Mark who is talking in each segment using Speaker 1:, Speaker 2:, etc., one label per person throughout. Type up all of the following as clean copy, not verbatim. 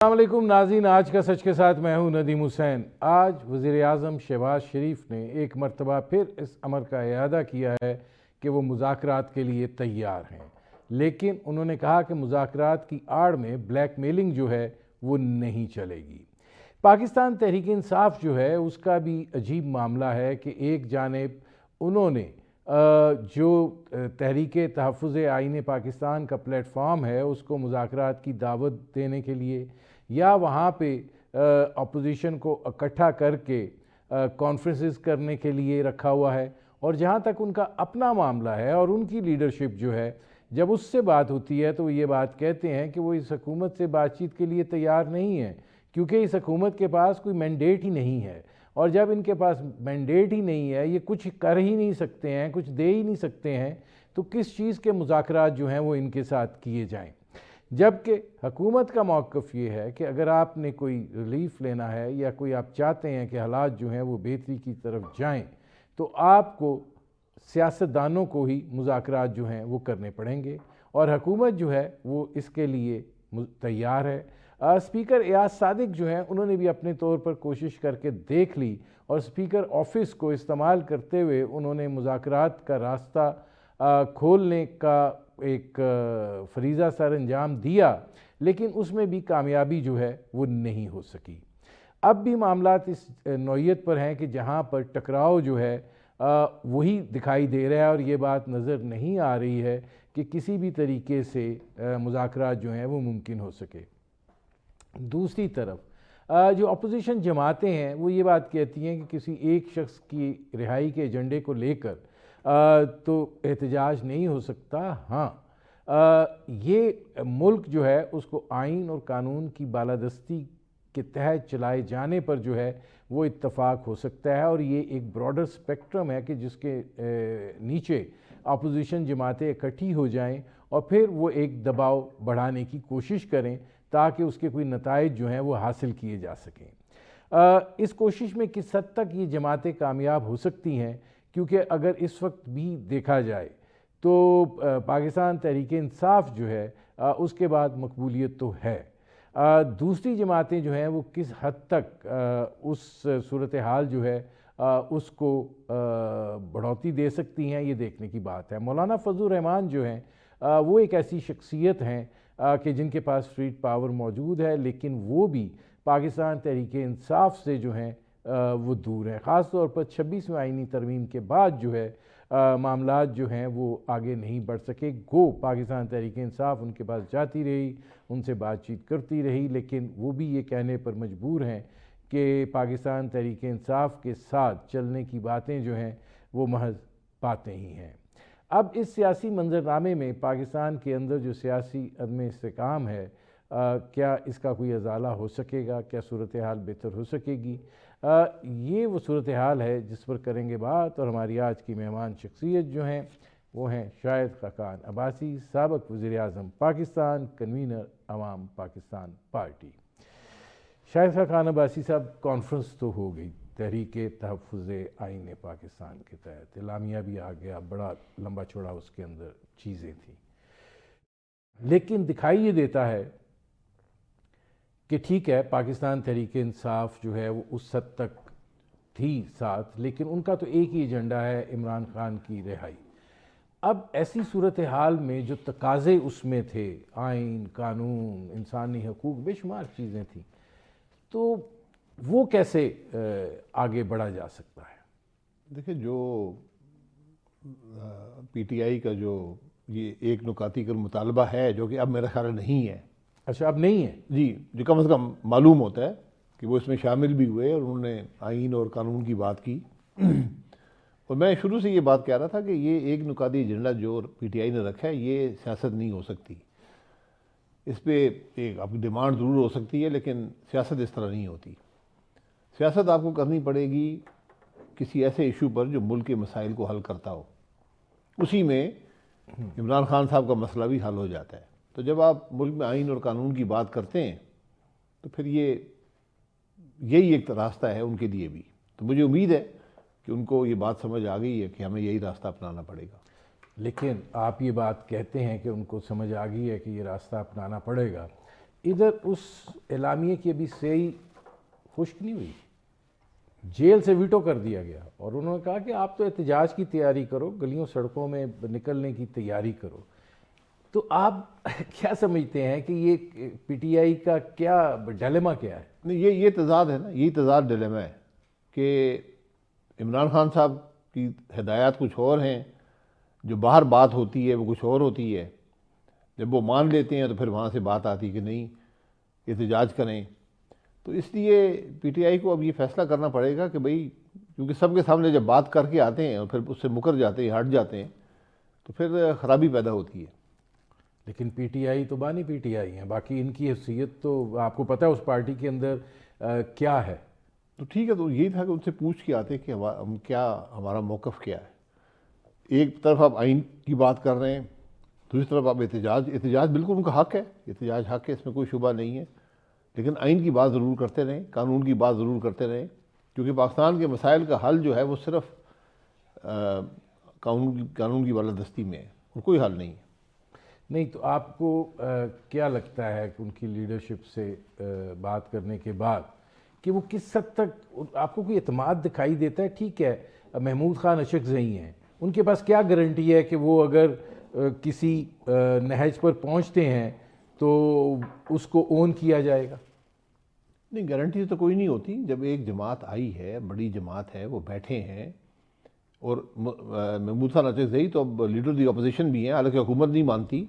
Speaker 1: السلام علیکم ناظرین، آج کا سچ کے ساتھ میں ہوں ندیم حسین۔ آج وزیر اعظم شہباز شریف نے ایک مرتبہ پھر اس امر کا اعادہ کیا ہے کہ وہ مذاکرات کے لیے تیار ہیں، لیکن انہوں نے کہا کہ مذاکرات کی آڑ میں بلیک میلنگ جو ہے وہ نہیں چلے گی۔ پاکستان تحریک انصاف جو ہے اس کا بھی عجیب معاملہ ہے کہ ایک جانب انہوں نے جو تحریک تحفظ آئین پاکستان کا پلیٹ فارم ہے اس کو مذاکرات کی دعوت دینے کے لیے یا وہاں پہ اپوزیشن کو اکٹھا کر کے کانفرنسز کرنے کے لیے رکھا ہوا ہے، اور جہاں تک ان کا اپنا معاملہ ہے اور ان کی لیڈرشپ جو ہے، جب اس سے بات ہوتی ہے تو وہ یہ بات کہتے ہیں کہ وہ اس حکومت سے بات چیت کے لیے تیار نہیں ہے، کیونکہ اس حکومت کے پاس کوئی مینڈیٹ ہی نہیں ہے، اور جب ان کے پاس مینڈیٹ ہی نہیں ہے، یہ کچھ کر ہی نہیں سکتے ہیں، کچھ دے ہی نہیں سکتے ہیں، تو کس چیز کے مذاکرات جو ہیں وہ ان کے ساتھ کیے جائیں۔ جبکہ حکومت کا موقف یہ ہے کہ اگر آپ نے کوئی ریلیف لینا ہے یا کوئی آپ چاہتے ہیں کہ حالات جو ہیں وہ بہتری کی طرف جائیں، تو آپ کو سیاستدانوں کو ہی مذاکرات جو ہیں وہ کرنے پڑیں گے، اور حکومت جو ہے وہ اس کے لیے تیار ہے۔ اسپیکر ایاز صادق جو ہیں انہوں نے بھی اپنے طور پر کوشش کر کے دیکھ لی، اور اسپیکر آفس کو استعمال کرتے ہوئے انہوں نے مذاکرات کا راستہ کھولنے کا ایک فریضہ سر انجام دیا، لیکن اس میں بھی کامیابی جو ہے وہ نہیں ہو سکی۔ اب بھی معاملات اس نوعیت پر ہیں کہ جہاں پر ٹکراؤ جو ہے وہی دکھائی دے رہا ہے، اور یہ بات نظر نہیں آ رہی ہے کہ کسی بھی طریقے سے مذاکرات جو ہیں وہ ممکن ہو سکے۔ دوسری طرف جو اپوزیشن جماعتیں ہیں وہ یہ بات کہتی ہیں کہ کسی ایک شخص کی رہائی کے ایجنڈے کو لے کر تو احتجاج نہیں ہو سکتا۔ ہاں، یہ ملک جو ہے اس کو آئین اور قانون کی بالادستی کے تحت چلائے جانے پر جو ہے وہ اتفاق ہو سکتا ہے، اور یہ ایک براڈر سپیکٹرم ہے کہ جس کے نیچے اپوزیشن جماعتیں اکٹھی ہو جائیں اور پھر وہ ایک دباؤ بڑھانے کی کوشش کریں تاکہ اس کے کوئی نتائج جو ہیں وہ حاصل کیے جا سکیں۔ اس کوشش میں کس حد تک یہ جماعتیں کامیاب ہو سکتی ہیں، کیونکہ اگر اس وقت بھی دیکھا جائے تو پاکستان تحریک انصاف جو ہے اس کے بعد مقبولیت تو ہے، دوسری جماعتیں جو ہیں وہ کس حد تک اس صورتحال جو ہے اس کو بڑھوتی دے سکتی ہیں، یہ دیکھنے کی بات ہے۔ مولانا فضل الرحمان جو ہیں وہ ایک ایسی شخصیت ہیں کہ جن کے پاس اسٹریٹ پاور موجود ہے، لیکن وہ بھی پاکستان تحریک انصاف سے جو ہیں وہ دور ہیں، خاص طور پر 26ویں آئینی ترمیم کے بعد جو ہے معاملات جو ہیں وہ آگے نہیں بڑھ سکے۔ گو پاکستان تحریک انصاف ان کے پاس جاتی رہی، ان سے بات چیت کرتی رہی، لیکن وہ بھی یہ کہنے پر مجبور ہیں کہ پاکستان تحریک انصاف کے ساتھ چلنے کی باتیں جو ہیں وہ محض باتیں ہی ہیں۔ اب اس سیاسی منظرنامے میں پاکستان کے اندر جو سیاسی عدم استحکام ہے، کیا اس کا کوئی ازالہ ہو سکے گا؟ کیا صورتحال بہتر ہو سکے گی؟ یہ وہ صورتحال ہے جس پر کریں گے بات، اور ہماری آج کی مہمان شخصیت جو ہیں وہ ہیں شاہد خاقان عباسی، سابق وزیر اعظم پاکستان، کنوینر عوام پاکستان پارٹی۔ شاہد خاقان عباسی صاحب، کانفرنس تو ہو گئی تحریک تحفظ آئین پاکستان کے تحت، اعلامیہ بھی آ گیا، بڑا لمبا چوڑا اس کے اندر چیزیں تھیں، لیکن دکھائی یہ دیتا ہے کہ ٹھیک ہے پاکستان تحریک انصاف جو ہے وہ اس حد تک تھی ساتھ، لیکن ان کا تو ایک ہی ایجنڈا ہے، عمران خان کی رہائی۔ اب ایسی صورتحال میں جو تقاضے اس میں تھے، آئین، قانون، انسانی حقوق، بے شمار چیزیں تھیں، تو وہ کیسے آگے بڑھا جا سکتا ہے؟
Speaker 2: دیکھیں، جو پی ٹی آئی کا جو یہ ایک نکاتی کا مطالبہ ہے جو کہ اب میرا خیال نہیں ہے۔
Speaker 1: اچھا، اب نہیں ہے؟
Speaker 2: جی، جو کم از کم معلوم ہوتا ہے کہ وہ اس میں شامل بھی ہوئے اور انہوں نے آئین اور قانون کی بات کی، اور میں شروع سے یہ بات کہہ رہا تھا کہ یہ ایک نکاتی ایجنڈا جو پی ٹی آئی نے رکھا ہے یہ سیاست نہیں ہو سکتی، اس پہ ایک آپ کی ڈیمانڈ ضرور ہو سکتی ہے، لیکن سیاست اس طرح نہیں ہوتی۔ سیاست آپ کو کرنی پڑے گی کسی ایسے ایشو پر جو ملک کے مسائل کو حل کرتا ہو، اسی میں عمران خان صاحب کا مسئلہ بھی حل ہو جاتا ہے۔ تو جب آپ ملک میں آئین اور قانون کی بات کرتے ہیں تو پھر یہی ایک راستہ ہے ان کے لیے بھی، تو مجھے امید ہے کہ ان کو یہ بات سمجھ آ گئی ہے کہ ہمیں یہی راستہ اپنانا پڑے گا۔
Speaker 1: لیکن آپ یہ بات کہتے ہیں کہ ان کو سمجھ آ گئی ہے کہ یہ راستہ اپنانا پڑے گا، ادھر اس اعلامیے کی ابھی صحیح خشک نہیں ہوئی، جیل سے ویٹو کر دیا گیا اور انہوں نے کہا کہ آپ تو احتجاج کی تیاری کرو، گلیوں سڑکوں میں نکلنے کی تیاری کرو. تو آپ کیا سمجھتے ہیں کہ یہ پی ٹی آئی کا کیا ڈیلیما کیا ہے؟
Speaker 2: نہیں، یہ تضاد ہے نا، یہی تضاد ڈیلیما ہے کہ عمران خان صاحب کی ہدایات کچھ اور ہیں، جو باہر بات ہوتی ہے وہ کچھ اور ہوتی ہے. جب وہ مان لیتے ہیں تو پھر وہاں سے بات آتی کہ نہیں احتجاج کریں. تو اس لیے پی ٹی آئی کو اب یہ فیصلہ کرنا پڑے گا کہ بھئی کیونکہ سب کے سامنے جب بات کر کے آتے ہیں اور پھر اس سے مکر جاتے ہیں، ہٹ جاتے ہیں، تو پھر خرابی پیدا ہوتی ہے.
Speaker 1: لیکن پی ٹی آئی تو بانی پی ٹی آئی ہیں، باقی ان کی حیثیت تو آپ کو پتہ ہے اس پارٹی کے اندر کیا ہے.
Speaker 2: تو ٹھیک ہے، تو یہی تھا کہ ان سے پوچھ کے آتے کہ ہم کیا، ہمارا موقف کیا ہے. ایک طرف آپ آئین کی بات کر رہے ہیں، دوسری طرف آپ احتجاج بالکل ان کا حق ہے، احتجاج حق ہے، اس میں کوئی شبہ نہیں ہے، لیکن آئین کی بات ضرور کرتے رہیں، قانون کی بات ضرور کرتے رہیں، کیونکہ پاکستان کے مسائل کا حل جو ہے وہ صرف قانون کی بالادستی میں ہے اور کوئی حل نہیں ہے.
Speaker 1: نہیں تو آپ کو کیا لگتا ہے کہ ان کی لیڈرشپ سے بات کرنے کے بعد کہ وہ کس حد تک آپ کو کوئی اعتماد دکھائی دیتا ہے؟ ٹھیک ہے، محمود خان اشرف ہیں، ان کے پاس کیا گارنٹی ہے کہ وہ اگر کسی نہج پر پہنچتے ہیں تو اس کو اون کیا جائے گا؟
Speaker 2: نہیں، گارنٹی تو کوئی نہیں ہوتی. جب ایک جماعت آئی ہے، بڑی جماعت ہے، وہ بیٹھے ہیں، اور محمود خان اچرزئی تو اب لیڈر دی اپوزیشن بھی ہیں، حالانکہ حکومت نہیں مانتی،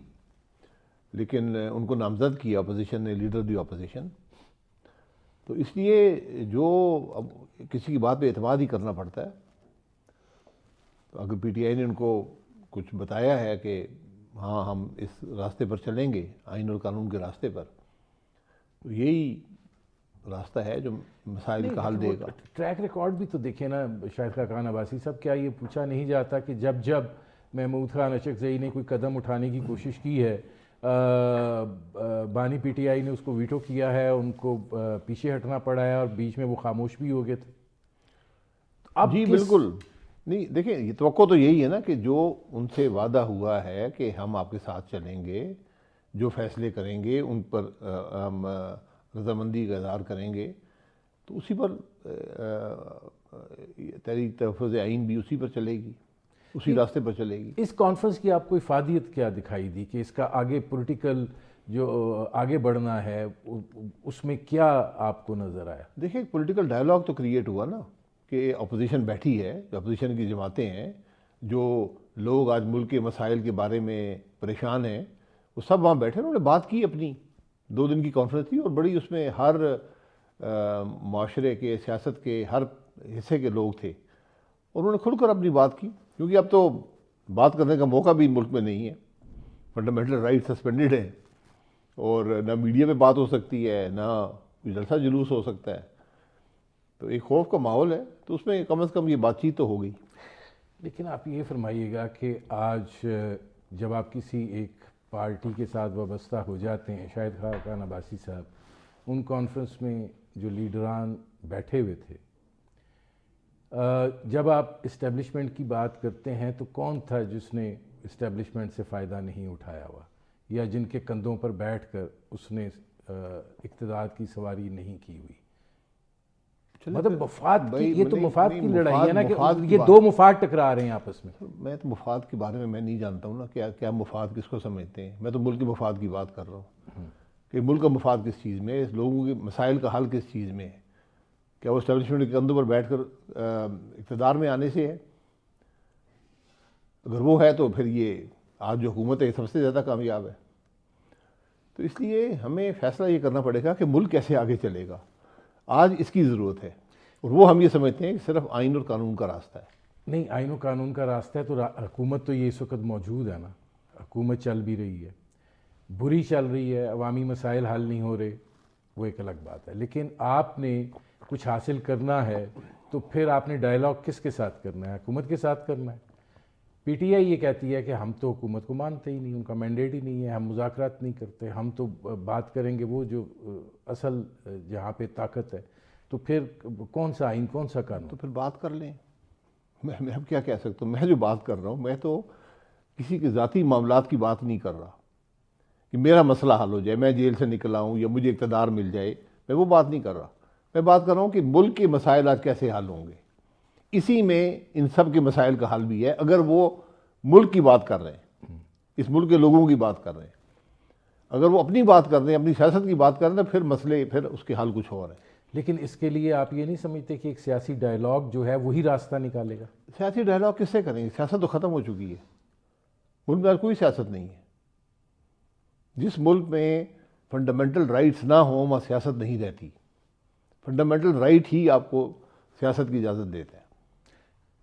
Speaker 2: لیکن ان کو نامزد کیا اپوزیشن نے لیڈر دی اپوزیشن. تو اس لیے جو اب کسی کی بات پہ اعتماد ہی کرنا پڑتا ہے. تو اگر پی ٹی آئی نے ان کو کچھ بتایا ہے کہ ہاں ہم اس راستے پر چلیں گے، آئین اور قانون کے راستے پر، تو یہی راستہ ہے جو مسائل کا حل دے گا.
Speaker 1: ٹریک ریکارڈ بھی تو دیکھیں نا شاہد خاقان عباسی صاحب، کیا یہ پوچھا نہیں جاتا کہ جب محمود خان اشرف نے کوئی قدم اٹھانے کی کوشش کی ہے، بانی پی ٹی آئی نے اس کو ویٹو کیا ہے، ان کو پیچھے ہٹنا پڑا ہے اور بیچ میں وہ خاموش بھی ہو گئے تھے.
Speaker 2: جی بالکل. نہیں دیکھیں، یہ توقع تو یہی ہے نا کہ جو ان سے وعدہ ہوا ہے کہ ہم آپ کے ساتھ چلیں گے، جو فیصلے کریں گے ان پر ہم رضامندی کا اظہار کریں گے، تو اسی پر تحریک تحفظ آئین بھی اسی پر چلے گی، اسی راستے پر چلے گی.
Speaker 1: اس کانفرنس کی آپ کو افادیت کیا دکھائی دی کہ اس کا آگے پولیٹیکل جو آگے بڑھنا ہے اس میں کیا آپ کو نظر آیا؟
Speaker 2: دیکھیں، ایک پولیٹیکل ڈائلاگ تو کریٹ ہوا نا کہ اپوزیشن بیٹھی ہے، جو اپوزیشن کی جماعتیں ہیں، جو لوگ آج ملک کے مسائل کے بارے میں پریشان ہیں، وہ سب وہاں بیٹھے، انہوں نے بات کی. اپنی 2 دن کی کانفرنس تھی اور بڑی، اس میں ہر معاشرے کے، سیاست کے ہر حصے کے لوگ تھے، اور انہوں نے کھل کر اپنی بات کی. کیونکہ اب تو بات کرنے کا موقع بھی ملک میں نہیں ہے، فنڈامنٹل رائٹ سسپینڈڈ ہیں، اور نہ میڈیا میں بات ہو سکتی ہے، نہ کوئی جلسہ جلوس ہو سکتا ہے. تو ایک خوف کا ماحول ہے، تو اس میں کم از کم یہ بات چیت تو ہو گئی.
Speaker 1: لیکن آپ یہ فرمائیے گا کہ آج جب آپ کسی ایک پارٹی کے ساتھ وابستہ ہو جاتے ہیں، شاہد خاقان عباسی صاحب ان کانفرنس میں جو لیڈران بیٹھے ہوئے تھے، جب آپ اسٹیبلشمنٹ کی بات کرتے ہیں تو کون تھا جس نے اسٹیبلشمنٹ سے فائدہ نہیں اٹھایا ہوا، یا جن کے کندھوں پر بیٹھ کر اس نے اقتدار کی سواری نہیں کی ہوئی؟ مطلب مفاد کی، یہ تو مفاد کی لڑائی ہے نا کہ یہ 2 مفاد ٹکرا رہے ہیں آپس میں.
Speaker 2: میں تو مفاد کے بارے میں نہیں جانتا ہوں نا کیا مفاد کس کو سمجھتے ہیں. میں تو ملک کے مفاد کی بات کر رہا ہوں کہ ملک کا مفاد کس چیز میں ہے، لوگوں کے مسائل کا حل کس چیز میں ہے. کیا وہ اسٹیبلشمنٹ کے کندھوں پر بیٹھ کر اقتدار میں آنے سے ہے؟ اگر وہ ہے تو پھر یہ آج جو حکومت ہے سب سے زیادہ کامیاب ہے. تو اس لیے ہمیں فیصلہ یہ کرنا پڑے گا کہ ملک کیسے آگے چلے گا. آج اس کی ضرورت ہے، اور وہ ہم یہ سمجھتے ہیں کہ صرف آئین اور قانون کا راستہ ہے.
Speaker 1: نہیں، آئین و قانون کا راستہ ہے تو حکومت تو یہ اس وقت موجود ہے نا، حکومت چل بھی رہی ہے، بری چل رہی ہے، عوامی مسائل حل نہیں ہو رہے، وہ ایک الگ بات ہے. لیکن آپ نے کچھ حاصل کرنا ہے تو پھر آپ نے ڈائلاگ کس کے ساتھ کرنا ہے؟ حکومت کے ساتھ کرنا ہے. پی ٹی آئی یہ کہتی ہے کہ ہم تو حکومت کو مانتے ہی نہیں، ان کا مینڈیٹ ہی نہیں ہے، ہم مذاکرات نہیں کرتے، ہم تو بات کریں گے وہ جو اصل جہاں پہ طاقت ہے. تو پھر کون سا آئین، کون سا قانون؟
Speaker 2: تو پھر بات کر لیں. میں اب کیا کہہ سکتا ہوں؟ میں جو بات کر رہا ہوں، میں تو کسی کے ذاتی معاملات کی بات نہیں کر رہا. کہ میرا مسئلہ حل ہو جائے، میں جیل سے نکل آؤں یا مجھے اقتدار مل جائے، میں وہ بات نہیں کر رہا. میں بات کر رہا ہوں کہ ملک کے مسائل آج کیسے حل ہوں گے. اسی میں ان سب کے مسائل کا حل بھی ہے. اگر وہ ملک کی بات کر رہے ہیں، اس ملک کے لوگوں کی بات کر رہے ہیں، اگر وہ اپنی بات کر رہے ہیں، اپنی سیاست کی بات کر رہے ہیں، پھر مسئلے، پھر اس کے حل کچھ اور ہیں.
Speaker 1: لیکن اس کے لیے آپ یہ نہیں سمجھتے کہ ایک سیاسی ڈائیلاگ جو ہے وہی راستہ نکالے گا؟
Speaker 2: سیاسی ڈائیلاگ کس سے کریں گے؟ سیاست تو ختم ہو چکی ہے. ملک میں کوئی سیاست نہیں ہے. جس ملک میں فنڈامنٹل رائٹس نہ ہوں وہاں سیاست نہیں رہتی. فنڈامنٹل رائٹ ہی آپ کو سیاست کی اجازت دیتا ہے.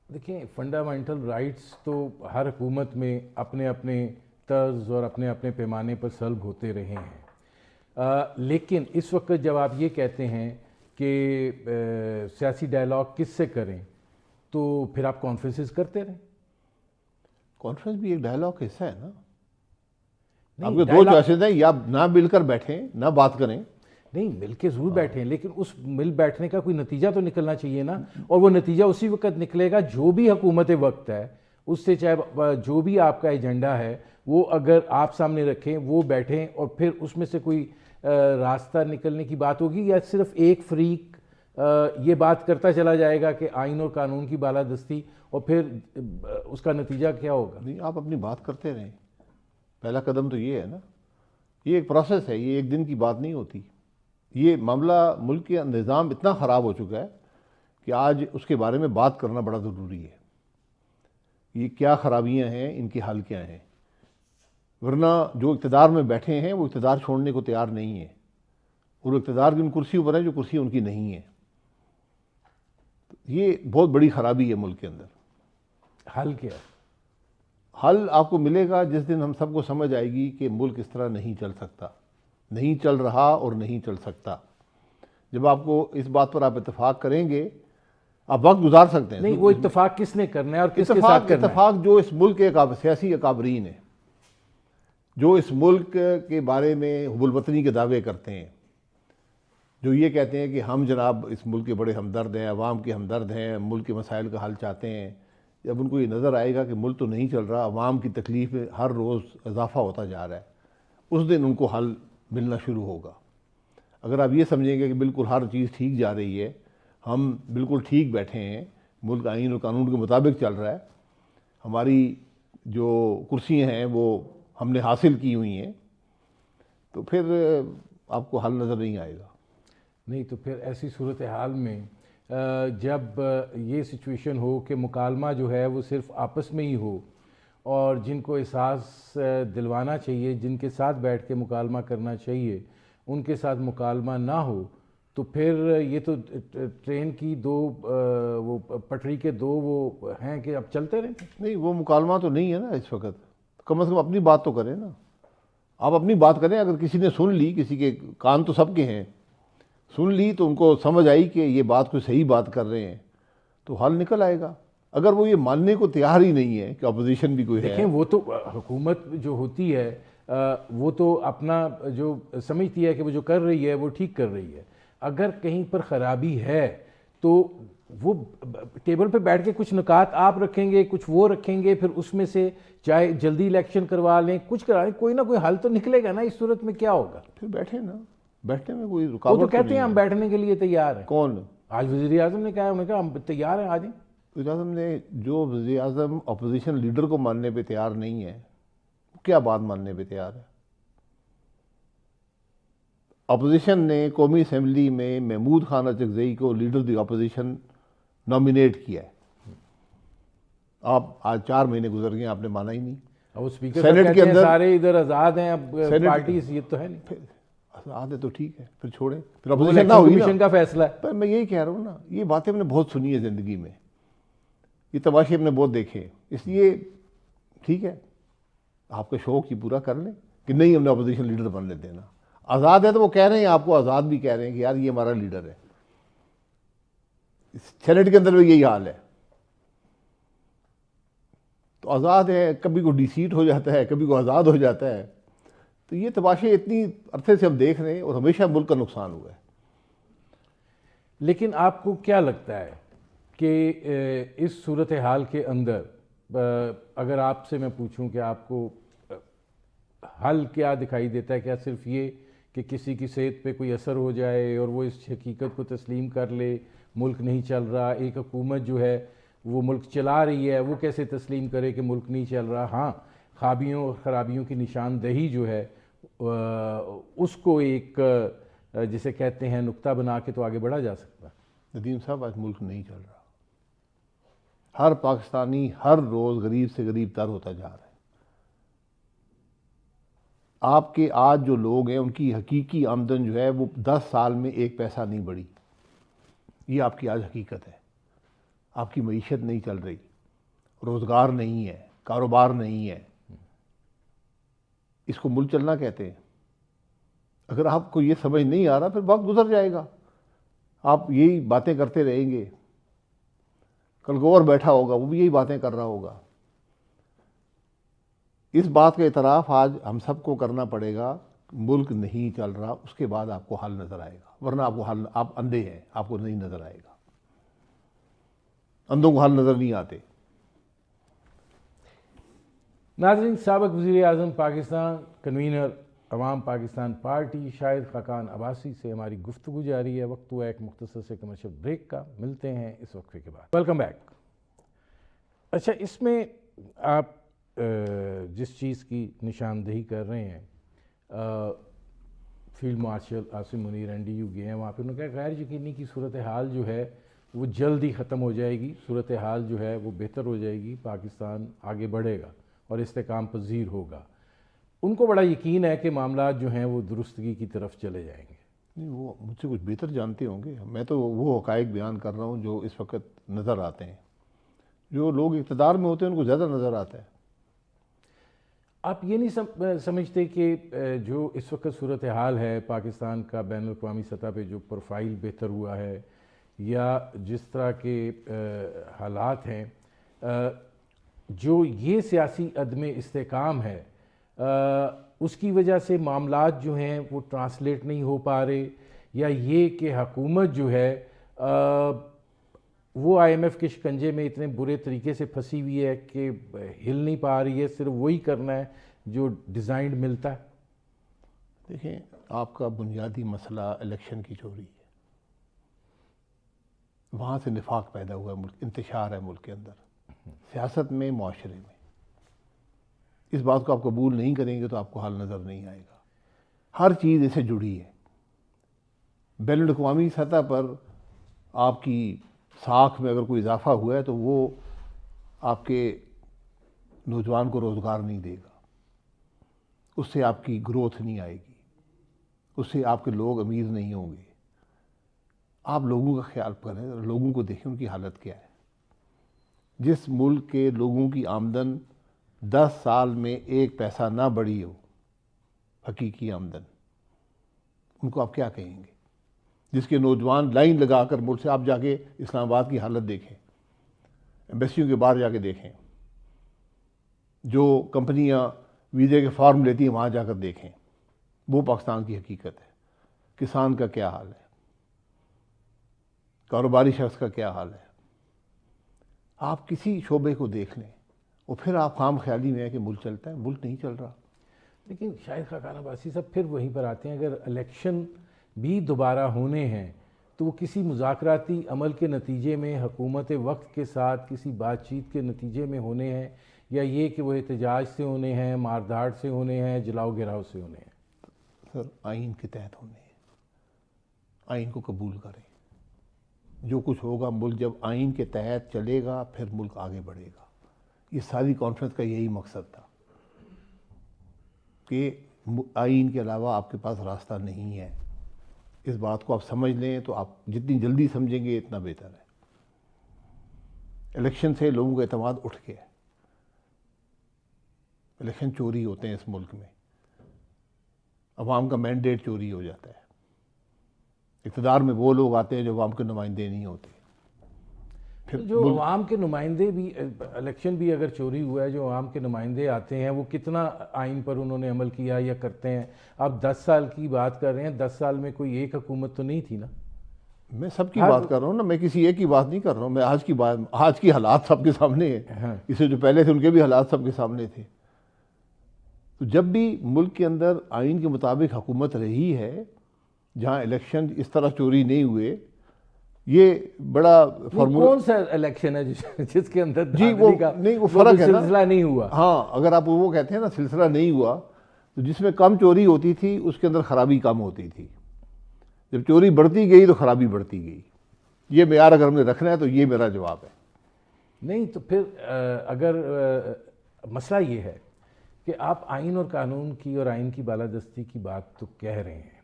Speaker 1: دیکھیں، فنڈامنٹل رائٹس تو ہر حکومت میں اپنے اپنے طرز اور اپنے اپنے پیمانے پر سلب ہوتے رہے ہیں، لیکن اس وقت جب آپ یہ کہتے ہیں کہ سیاسی ڈائیلاگ کس سے کریں، تو پھر آپ کانفرنسز کرتے رہیں.
Speaker 2: کانفرنس بھی ایک ڈائیلاگ کا حصہ ہے نا.
Speaker 1: نہیں،
Speaker 2: آپ کے دو
Speaker 1: dialogue-
Speaker 2: چوائسز ہیں، یا نہ مل کر بیٹھیں، نہ بات کریں.
Speaker 1: نہیں، مل کے ضرور بیٹھیں، لیکن اس مل بیٹھنے کا کوئی نتیجہ تو نکلنا چاہیے نا. اور وہ نتیجہ اسی وقت نکلے گا جو بھی حکومت وقت ہے، اس سے چاہے جو بھی آپ کا ایجنڈا ہے وہ اگر آپ سامنے رکھیں، وہ بیٹھیں، اور پھر اس میں سے کوئی راستہ نکلنے کی بات ہوگی، یا صرف ایک فریق یہ بات کرتا چلا جائے گا کہ آئین اور قانون کی بالادستی، اور پھر اس کا نتیجہ کیا ہوگا؟
Speaker 2: نہیں، آپ اپنی بات کرتے رہیں. پہلا قدم تو یہ ہے نا. یہ ایک پروسیس ہے، یہ ایک دن کی بات نہیں ہوتی. یہ معاملہ ملک کے نظام اتنا خراب ہو چکا ہے کہ آج اس کے بارے میں بات کرنا بڑا ضروری ہے. یہ کیا خرابیاں ہیں، ان کے حل کیا ہیں. ورنہ جو اقتدار میں بیٹھے ہیں وہ اقتدار چھوڑنے کو تیار نہیں ہیں، اور اقتدار کی ان کرسیوں پر ہیں جو کرسی ان کی نہیں ہے. یہ بہت بڑی خرابی ہے ملک کے اندر.
Speaker 1: حل کیا ہے؟
Speaker 2: حل آپ کو ملے گا جس دن ہم سب کو سمجھ آئے گی کہ ملک اس طرح نہیں چل سکتا، نہیں چل رہا اور نہیں چل سکتا. جب آپ کو اس بات پر آپ اتفاق کریں گے، آپ وقت گزار سکتے ہیں.
Speaker 1: نہیں، وہ اتفاق کس نے کرنا ہے اور کس کے ساتھ کرنا ہے؟
Speaker 2: اتفاق جو اس ملک کے سیاسی اکابرین ہیں، جو اس ملک کے بارے میں حب الوطنی کے دعوے کرتے ہیں، جو یہ کہتے ہیں کہ ہم جناب اس ملک کے بڑے ہمدرد ہیں، عوام کے ہمدرد ہیں، ملک کے مسائل کا حل چاہتے ہیں. جب ان کو یہ نظر آئے گا کہ ملک تو نہیں چل رہا، عوام کی تکلیف میں ہر روز اضافہ ہوتا جا رہا ہے، اس دن ان کو حل ملنا شروع ہوگا. اگر آپ یہ سمجھیں گے کہ بالکل ہر چیز ٹھیک جا رہی ہے، ہم بالکل ٹھیک بیٹھے ہیں، ملک آئین اور قانون کے مطابق چل رہا ہے، ہماری جو کرسیاں ہیں وہ ہم نے حاصل کی ہوئی ہیں، تو پھر آپ کو حل نظر نہیں آئے گا.
Speaker 1: نہیں، تو پھر ایسی صورتحال میں جب یہ سچویشن ہو کہ مکالمہ جو ہے وہ صرف آپس میں ہی ہو، اور جن کو احساس دلوانا چاہیے، جن کے ساتھ بیٹھ کے مکالمہ کرنا چاہیے، ان کے ساتھ مکالمہ نہ ہو، تو پھر یہ تو ٹرین کی دو وہ پٹری کے دو وہ ہیں کہ اب چلتے رہیں.
Speaker 2: نہیں، وہ مکالمہ تو نہیں ہے نا اس وقت. کم از کم اپنی بات تو کریں نا. آپ اپنی بات کریں. اگر کسی نے سن لی، کسی کے کان تو سب کے ہیں، سن لی تو ان کو سمجھ آئی کہ یہ بات کوئی صحیح بات کر رہے ہیں، تو حل نکل آئے گا. اگر وہ یہ ماننے کو تیار ہی نہیں ہے کہ اپوزیشن بھی کوئی ہے.
Speaker 1: دیکھیں، وہ تو حکومت جو ہوتی ہے وہ تو اپنا جو سمجھتی ہے کہ وہ جو کر رہی ہے وہ ٹھیک کر رہی ہے. اگر کہیں پر خرابی ہے تو وہ ٹیبل پہ بیٹھ کے کچھ نکات آپ رکھیں گے، کچھ وہ رکھیں گے، پھر اس میں سے چاہے جلدی الیکشن کروا لیں، کچھ کرا لیں، کوئی نہ کوئی حل تو نکلے گا نا. اس صورت میں کیا ہوگا؟
Speaker 2: پھر بیٹھے نا. بیٹھنے میں کوئی
Speaker 1: وہ
Speaker 2: رکاوٹ
Speaker 1: تو کہتے ہیں ہم بیٹھنے کے لیے تیار ہیں.
Speaker 2: کون؟
Speaker 1: آج وزیر اعظم نے کہا، انہوں نے کہا ہم تیار ہیں، آ جائیں.
Speaker 2: وزیر اعظم نے جو وزیر اعظم اپوزیشن لیڈر کو ماننے پہ تیار نہیں ہے، کیا بات ماننے پہ تیار ہے؟ اپوزیشن نے قومی اسمبلی میں محمود خان اچکزئی کو لیڈر دی اپوزیشن نامینیٹ کیا ہے. آپ آج 4 مہینے گزر گئے، آپ نے مانا ہی نہیں.
Speaker 1: وہ اسپیکر
Speaker 2: سینٹ
Speaker 1: صاحب
Speaker 2: کے
Speaker 1: کہتے ہیں
Speaker 2: اندر
Speaker 1: سارے ادھر آزاد ہیں، اب پارٹی یہ تو ہے نہیں.
Speaker 2: پھر آتے تو ٹھیک ہے، پھر چھوڑیں، پھر
Speaker 1: وہ
Speaker 2: اپوزیشن نہ
Speaker 1: الیکشن
Speaker 2: ہوئی نا.
Speaker 1: کمیشن کا فیصلہ ہے.
Speaker 2: پر میں یہی کہہ رہا ہوں نا، یہ باتیں ہم نے بہت سنی ہے زندگی میں، یہ تماشے ہم نے بہت دیکھے. اس لیے ٹھیک ہے، آپ کا شوق ہی پورا کر لیں کہ نہیں ہم نے اپوزیشن لیڈر بننے دینا. آزاد ہے تو وہ کہہ رہے ہیں، آپ کو آزاد بھی کہہ رہے ہیں کہ یار یہ ہمارا لیڈر ہے. سینٹ کے اندر بھی یہی حال ہے. تو آزاد ہے، کبھی کو ڈی سیٹ ہو جاتا ہے، کبھی کو آزاد ہو جاتا ہے. تو یہ تماشے اتنی عرصے سے ہم دیکھ رہے ہیں، اور ہمیشہ ملک کا نقصان ہوا ہے.
Speaker 1: لیکن آپ کو کیا لگتا ہے کہ اس صورتحال کے اندر اگر آپ سے میں پوچھوں کہ آپ کو حل کیا دکھائی دیتا ہے؟ کیا صرف یہ کہ کسی کی صحت پہ کوئی اثر ہو جائے اور وہ اس حقیقت کو تسلیم کر لے ملک نہیں چل رہا؟ ایک حکومت جو ہے وہ ملک چلا رہی ہے، وہ کیسے تسلیم کرے کہ ملک نہیں چل رہا؟ ہاں، خابیوں اور خرابیوں کی نشاندہی جو ہے اس کو ایک جسے کہتے ہیں نقطہ بنا کے تو آگے بڑھا جا سکتا ہے۔
Speaker 2: ندیم صاحب، آج ملک نہیں چل رہا، ہر پاکستانی ہر روز غریب سے غریب تر ہوتا جا رہا ہے۔ آپ کے آج جو لوگ ہیں ان کی حقیقی آمدن جو ہے وہ 10 سال میں 1 پیسہ نہیں بڑھی، یہ آپ کی آج حقیقت ہے۔ آپ کی معیشت نہیں چل رہی، روزگار نہیں ہے، کاروبار نہیں ہے، اس کو ملک چلنا کہتے ہیں۔ اگر آپ کو یہ سمجھ نہیں آ رہا پھر وقت گزر جائے گا، آپ یہی باتیں کرتے رہیں گے، کل کو اور بیٹھا ہوگا وہ بھی یہی باتیں کر رہا ہوگا۔ اس بات کا اعتراف آج ہم سب کو کرنا پڑے گا، ملک نہیں چل رہا، اس کے بعد آپ کو حل نظر آئے گا، ورنہ آپ کو حل، آپ اندھے ہیں، آپ کو نہیں نظر آئے گا، اندھوں کو حل نظر نہیں آتے۔
Speaker 1: ناظرین، سابق وزیر اعظم پاکستان، کنوینر عوام پاکستان پارٹی شاہد خاقان عباسی سے ہماری گفتگو جاری ہے۔ وقت ہوا ایک مختصر سے کمرشل بریک کا، ملتے ہیں اس وقفے کے بعد۔ Welcome back. اچھا، اس میں آپ جس چیز کی نشاندہی کر رہے ہیں، field marshal Asim Munir N D U گئے ہیں وہاں پہ، انہوں نے کہا غیر یقینی کی صورتحال جو ہے وہ جلد ہی ختم ہو جائے گی، صورتحال جو ہے وہ بہتر ہو جائے گی، پاکستان آگے بڑھے گا اور استحکام پذیر ہوگا۔ ان کو بڑا یقین ہے کہ معاملات جو ہیں وہ درستگی کی طرف چلے جائیں گے۔
Speaker 2: نہیں، وہ مجھ سے کچھ بہتر جانتے ہوں گے، میں تو وہ حقائق بیان کر رہا ہوں جو اس وقت نظر آتے ہیں۔ جو لوگ اقتدار میں ہوتے ہیں ان کو زیادہ نظر آتا ہے۔
Speaker 1: آپ یہ نہیں سمجھتے کہ جو اس وقت صورتحال ہے پاکستان کا بین الاقوامی سطح پہ، جو پروفائل بہتر ہوا ہے یا جس طرح کے حالات ہیں، جو یہ سیاسی عدم استحکام ہے، اس کی وجہ سے معاملات جو ہیں وہ ٹرانسلیٹ نہیں ہو پا رہے، یا یہ کہ حکومت جو ہے وہ آئی ایم ایف کے شکنجے میں اتنے برے طریقے سے پھنسی ہوئی ہے کہ ہل نہیں پا رہی ہے، صرف وہی کرنا ہے جو ڈیزائنڈ ملتا ہے؟
Speaker 2: دیکھیں، آپ کا بنیادی مسئلہ الیکشن کی چوری ہے، وہاں سے نفاق پیدا ہوا ہے، ملک انتشار ہے ملک کے اندر، سیاست میں، معاشرے میں۔ اس بات کو آپ قبول نہیں کریں گے تو آپ کو حل نظر نہیں آئے گا۔ ہر چیز اسے جڑی ہے۔ بین الاقوامی سطح پر آپ کی ساکھ میں اگر کوئی اضافہ ہوا ہے تو وہ آپ کے نوجوان کو روزگار نہیں دے گا، اس سے آپ کی گروتھ نہیں آئے گی، اس سے آپ کے لوگ امیر نہیں ہوں گے۔ آپ لوگوں کا خیال کریں، لوگوں کو دیکھیں ان کی حالت کیا ہے۔ جس ملک کے لوگوں کی آمدن 10 سال میں 1 پیسہ نہ بڑھی ہو، حقیقی آمدن، ان کو آپ کیا کہیں گے؟ جس کے نوجوان لائن لگا کر ملک سے، آپ جا کے اسلام آباد کی حالت دیکھیں، ایمبیسیوں کے باہر جا کے دیکھیں، جو کمپنیاں ویزے کے فارم لیتی ہیں وہاں جا کر دیکھیں، وہ پاکستان کی حقیقت ہے۔ کسان کا کیا حال ہے، کاروباری شخص کا کیا حال ہے۔ آپ کسی شعبے کو دیکھ لیں اور پھر آپ خام خیالی میں ہے کہ ملک چلتا ہے، ملک نہیں چل رہا۔
Speaker 1: لیکن شاہد خاقان عباسی صاحب پھر وہیں پر آتے ہیں، اگر الیکشن بھی دوبارہ ہونے ہیں تو وہ کسی مذاکراتی عمل کے نتیجے میں، حکومت وقت کے ساتھ کسی بات چیت کے نتیجے میں ہونے ہیں، یا یہ کہ وہ احتجاج سے ہونے ہیں، مارداڑ سے ہونے ہیں، جلاؤ گراؤ سے ہونے ہیں؟
Speaker 2: سر، آئین کے تحت ہونے ہیں، آئین کو قبول کریں۔ جو کچھ ہوگا، ملک جب آئین کے تحت چلے گا پھر ملک آگے بڑھے گا۔ یہ ساری کانفرنس کا یہی مقصد تھا کہ آئین کے علاوہ آپ کے پاس راستہ نہیں ہے۔ اس بات کو آپ سمجھ لیں تو آپ جتنی جلدی سمجھیں گے اتنا بہتر ہے۔ الیکشن سے لوگوں کا اعتماد اٹھ گیا ہے۔ الیکشن چوری ہوتے ہیں اس ملک میں، عوام کا مینڈیٹ چوری ہو جاتا ہے۔ اقتدار میں وہ لوگ آتے ہیں جو عوام کے نمائندے نہیں ہوتے۔ پھر
Speaker 1: جو عوام کے نمائندے بھی، الیکشن بھی اگر چوری ہوا ہے، جو عوام کے نمائندے آتے ہیں وہ کتنا آئین پر انہوں نے عمل کیا یا کرتے ہیں؟ آپ 10 سال کی بات کر رہے ہیں، 10 سال میں کوئی ایک حکومت تو نہیں تھی نا؟
Speaker 2: میں سب کی بات کر رہا ہوں نا، میں کسی ایک کی بات نہیں کر رہا ہوں، میں آج کی بات، آج کی حالات سب کے سامنے ہیں۔ اس سے جو پہلے تھے ان کے بھی حالات سب کے سامنے تھے۔ تو جب بھی ملک کے اندر آئین کے مطابق حکومت رہی ہے، جہاں الیکشن اس طرح چوری نہیں ہوئے، یہ بڑا فارمولا
Speaker 1: کون سا الیکشن ہے جس کے اندر
Speaker 2: جی وہ فرق ہے نا،
Speaker 1: سلسلہ نہیں ہوا؟
Speaker 2: ہاں، اگر آپ وہ کہتے ہیں نا سلسلہ نہیں ہوا، تو جس میں کم چوری ہوتی تھی اس کے اندر خرابی کم ہوتی تھی، جب چوری بڑھتی گئی تو خرابی بڑھتی گئی۔ یہ معیار اگر ہم نے رکھنا ہے تو یہ میرا جواب ہے۔
Speaker 1: نہیں تو پھر اگر مسئلہ یہ ہے کہ آپ آئین اور قانون کی اور آئین کی بالادستی کی بات تو کہہ رہے ہیں،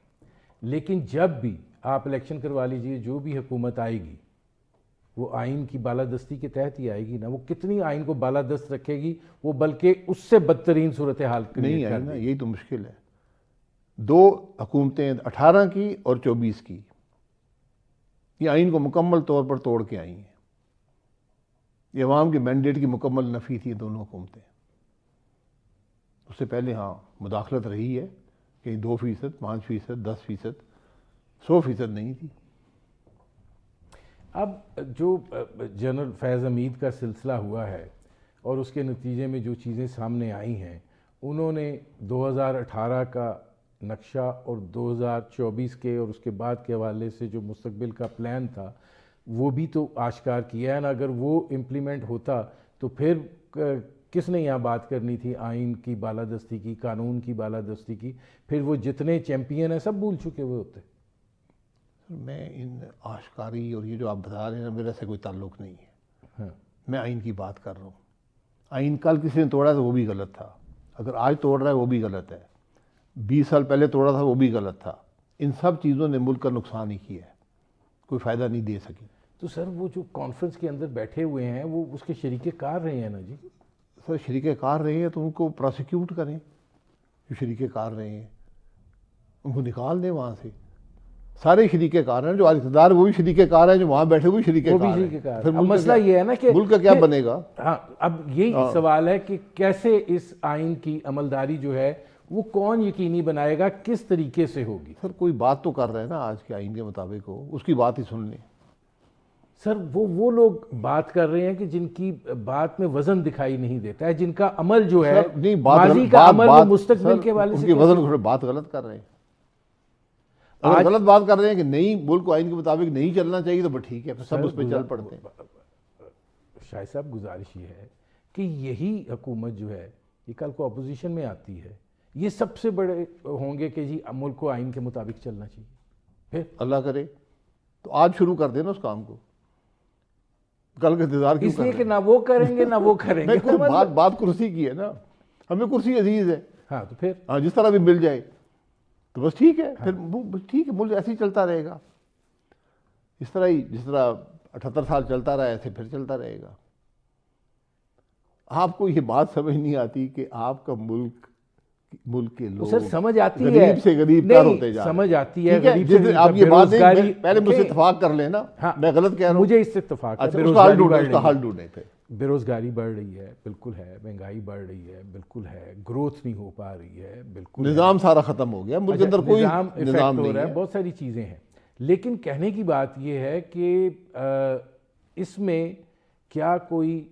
Speaker 1: لیکن جب بھی آپ الیکشن کروا لیجئے، جو بھی حکومت آئے گی وہ آئین کی بالادستی کے تحت ہی آئے گی نا۔ وہ کتنی آئین کو بالادست رکھے گی، وہ بلکہ اس سے بدترین صورتحال
Speaker 2: نہیں آئی نا، یہی تو مشکل ہے۔ دو حکومتیں 18 کی اور 24 کی، یہ آئین کو مکمل طور پر توڑ کے آئی ہیں۔ یہ عوام کے مینڈیٹ کی مکمل نفی تھی دونوں حکومتیں۔ اس سے پہلے ہاں مداخلت رہی ہے، کہیں 2%، 5%، 10%، 100% نہیں تھی۔
Speaker 1: اب جو جنرل فیض حمید کا سلسلہ ہوا ہے اور اس کے نتیجے میں جو چیزیں سامنے آئی ہیں، انہوں نے 2018 کا نقشہ اور 2024 کے اور اس کے بعد کے حوالے سے جو مستقبل کا پلان تھا وہ بھی تو آشکار کیا ہے نا۔ اگر وہ امپلیمنٹ ہوتا تو پھر کس نے یہاں بات کرنی تھی آئین کی بالادستی کی، قانون کی بالادستی کی؟ پھر وہ جتنے چیمپئن ہیں سب بھول چکے ہوئے ہوتے۔
Speaker 2: میں ان آشکاری اور یہ جو آپ بتا رہے ہیں میرے سے کوئی تعلق نہیں ہے۔ میں آئین کی بات کر رہا ہوں۔ آئین کل کسی نے توڑا تو وہ بھی غلط تھا، اگر آج توڑ رہا ہے وہ بھی غلط ہے، 20 سال پہلے توڑا تھا وہ بھی غلط تھا۔ ان سب چیزوں نے ملک کا نقصان ہی کیا ہے، کوئی فائدہ نہیں دے سکی۔
Speaker 1: تو سر وہ جو کانفرنس کے اندر بیٹھے ہوئے ہیں وہ اس کے شریک کار رہے ہیں نا جی؟
Speaker 2: سر شریک کار رہے ہیں تو ان کو پروسیکیوٹ کریں، جو شریک کار رہے ہیں ان کو نکال دیں وہاں سے۔ سارے شریک کار ہیں، جو اقتدار وہ بھی شریک کار ہیں، جو وہاں بیٹھے ہوئے شریک کار ہیں۔
Speaker 1: پھر مسئلہ یہ ہے نا کہ
Speaker 2: ملک کا کیا بنے گا؟
Speaker 1: ہاں، اب یہی سوال ہے کہ کیسے اس آئین کی عملداری جو ہے وہ کون یقینی بنائے گا، کس طریقے سے ہوگی؟
Speaker 2: سر کوئی بات تو کر رہے ہیں نا آج کے آئین کے مطابق ہو، اس کی بات ہی سن لیں۔
Speaker 1: سر وہ لوگ بات کر رہے ہیں کہ جن کی بات میں وزن دکھائی نہیں دیتا ہے، جن کا عمل جو ہے ماضی کا عمل وہ مستقبل کے حوالے سے
Speaker 2: وزن بات غلط کر رہے ہیں۔ اگر غلط بات کر رہے ہیں کہ نہیں ملک کو آئین کے مطابق نہیں چلنا چاہیے تو ٹھیک ہے، سب اس پہ چل پڑتے ہیں۔
Speaker 1: شاہ صاحب گزارش یہ ہے کہ یہی حکومت جو ہے یہ کل کو اپوزیشن میں آتی ہے، یہ سب سے بڑے ہوں گے کہ جی ملک کو آئین کے مطابق چلنا چاہیے۔ پھر
Speaker 2: اللہ کرے تو آج شروع کر دینا اس کام کو، کل کا انتظار کیوں
Speaker 1: اس لیے کہ نہ وہ کریں گے نہ وہ کریں گے۔
Speaker 2: بات کرسی کی ہے نا، ہمیں کرسی عزیز ہے۔
Speaker 1: ہاں تو پھر
Speaker 2: جس طرح بھی مل جائے تو بس ٹھیک ہے، پھر ٹھیک ہے، ملک ایسے ہی چلتا رہے گا، اس طرح ہی جس طرح 78 سال چلتا رہا ایسے پھر چلتا رہے گا۔ آپ کو یہ بات سمجھ نہیں آتی کہ آپ کا ملک کے لوگ
Speaker 1: سر سمجھ آتی ہے،
Speaker 2: غریب سے غریب تر ہوتے جا رہے ہیں۔
Speaker 1: سمجھ آتی ہے غریب سے
Speaker 2: آپ یہ بات نہیں، پہلے مجھ سے اتفاق کر لینا، میں غلط کہہ رہا ہوں،
Speaker 1: مجھے اس سے اتفاق ہے۔
Speaker 2: اس کا حل ڈھونڈیں پھر۔
Speaker 1: بے روزگاری بڑھ رہی ہے، بالکل ہے، مہنگائی بڑھ رہی ہے، بالکل ہے، گروتھ نہیں ہو پا رہی ہے، بالکل،
Speaker 2: نظام سارا ختم ہو گیا ملک کے اندر، کوئی نظام نہیں ہے،
Speaker 1: بہت ساری چیزیں ہیں۔ لیکن کہنے کی بات یہ ہے کہ اس میں کیا کوئی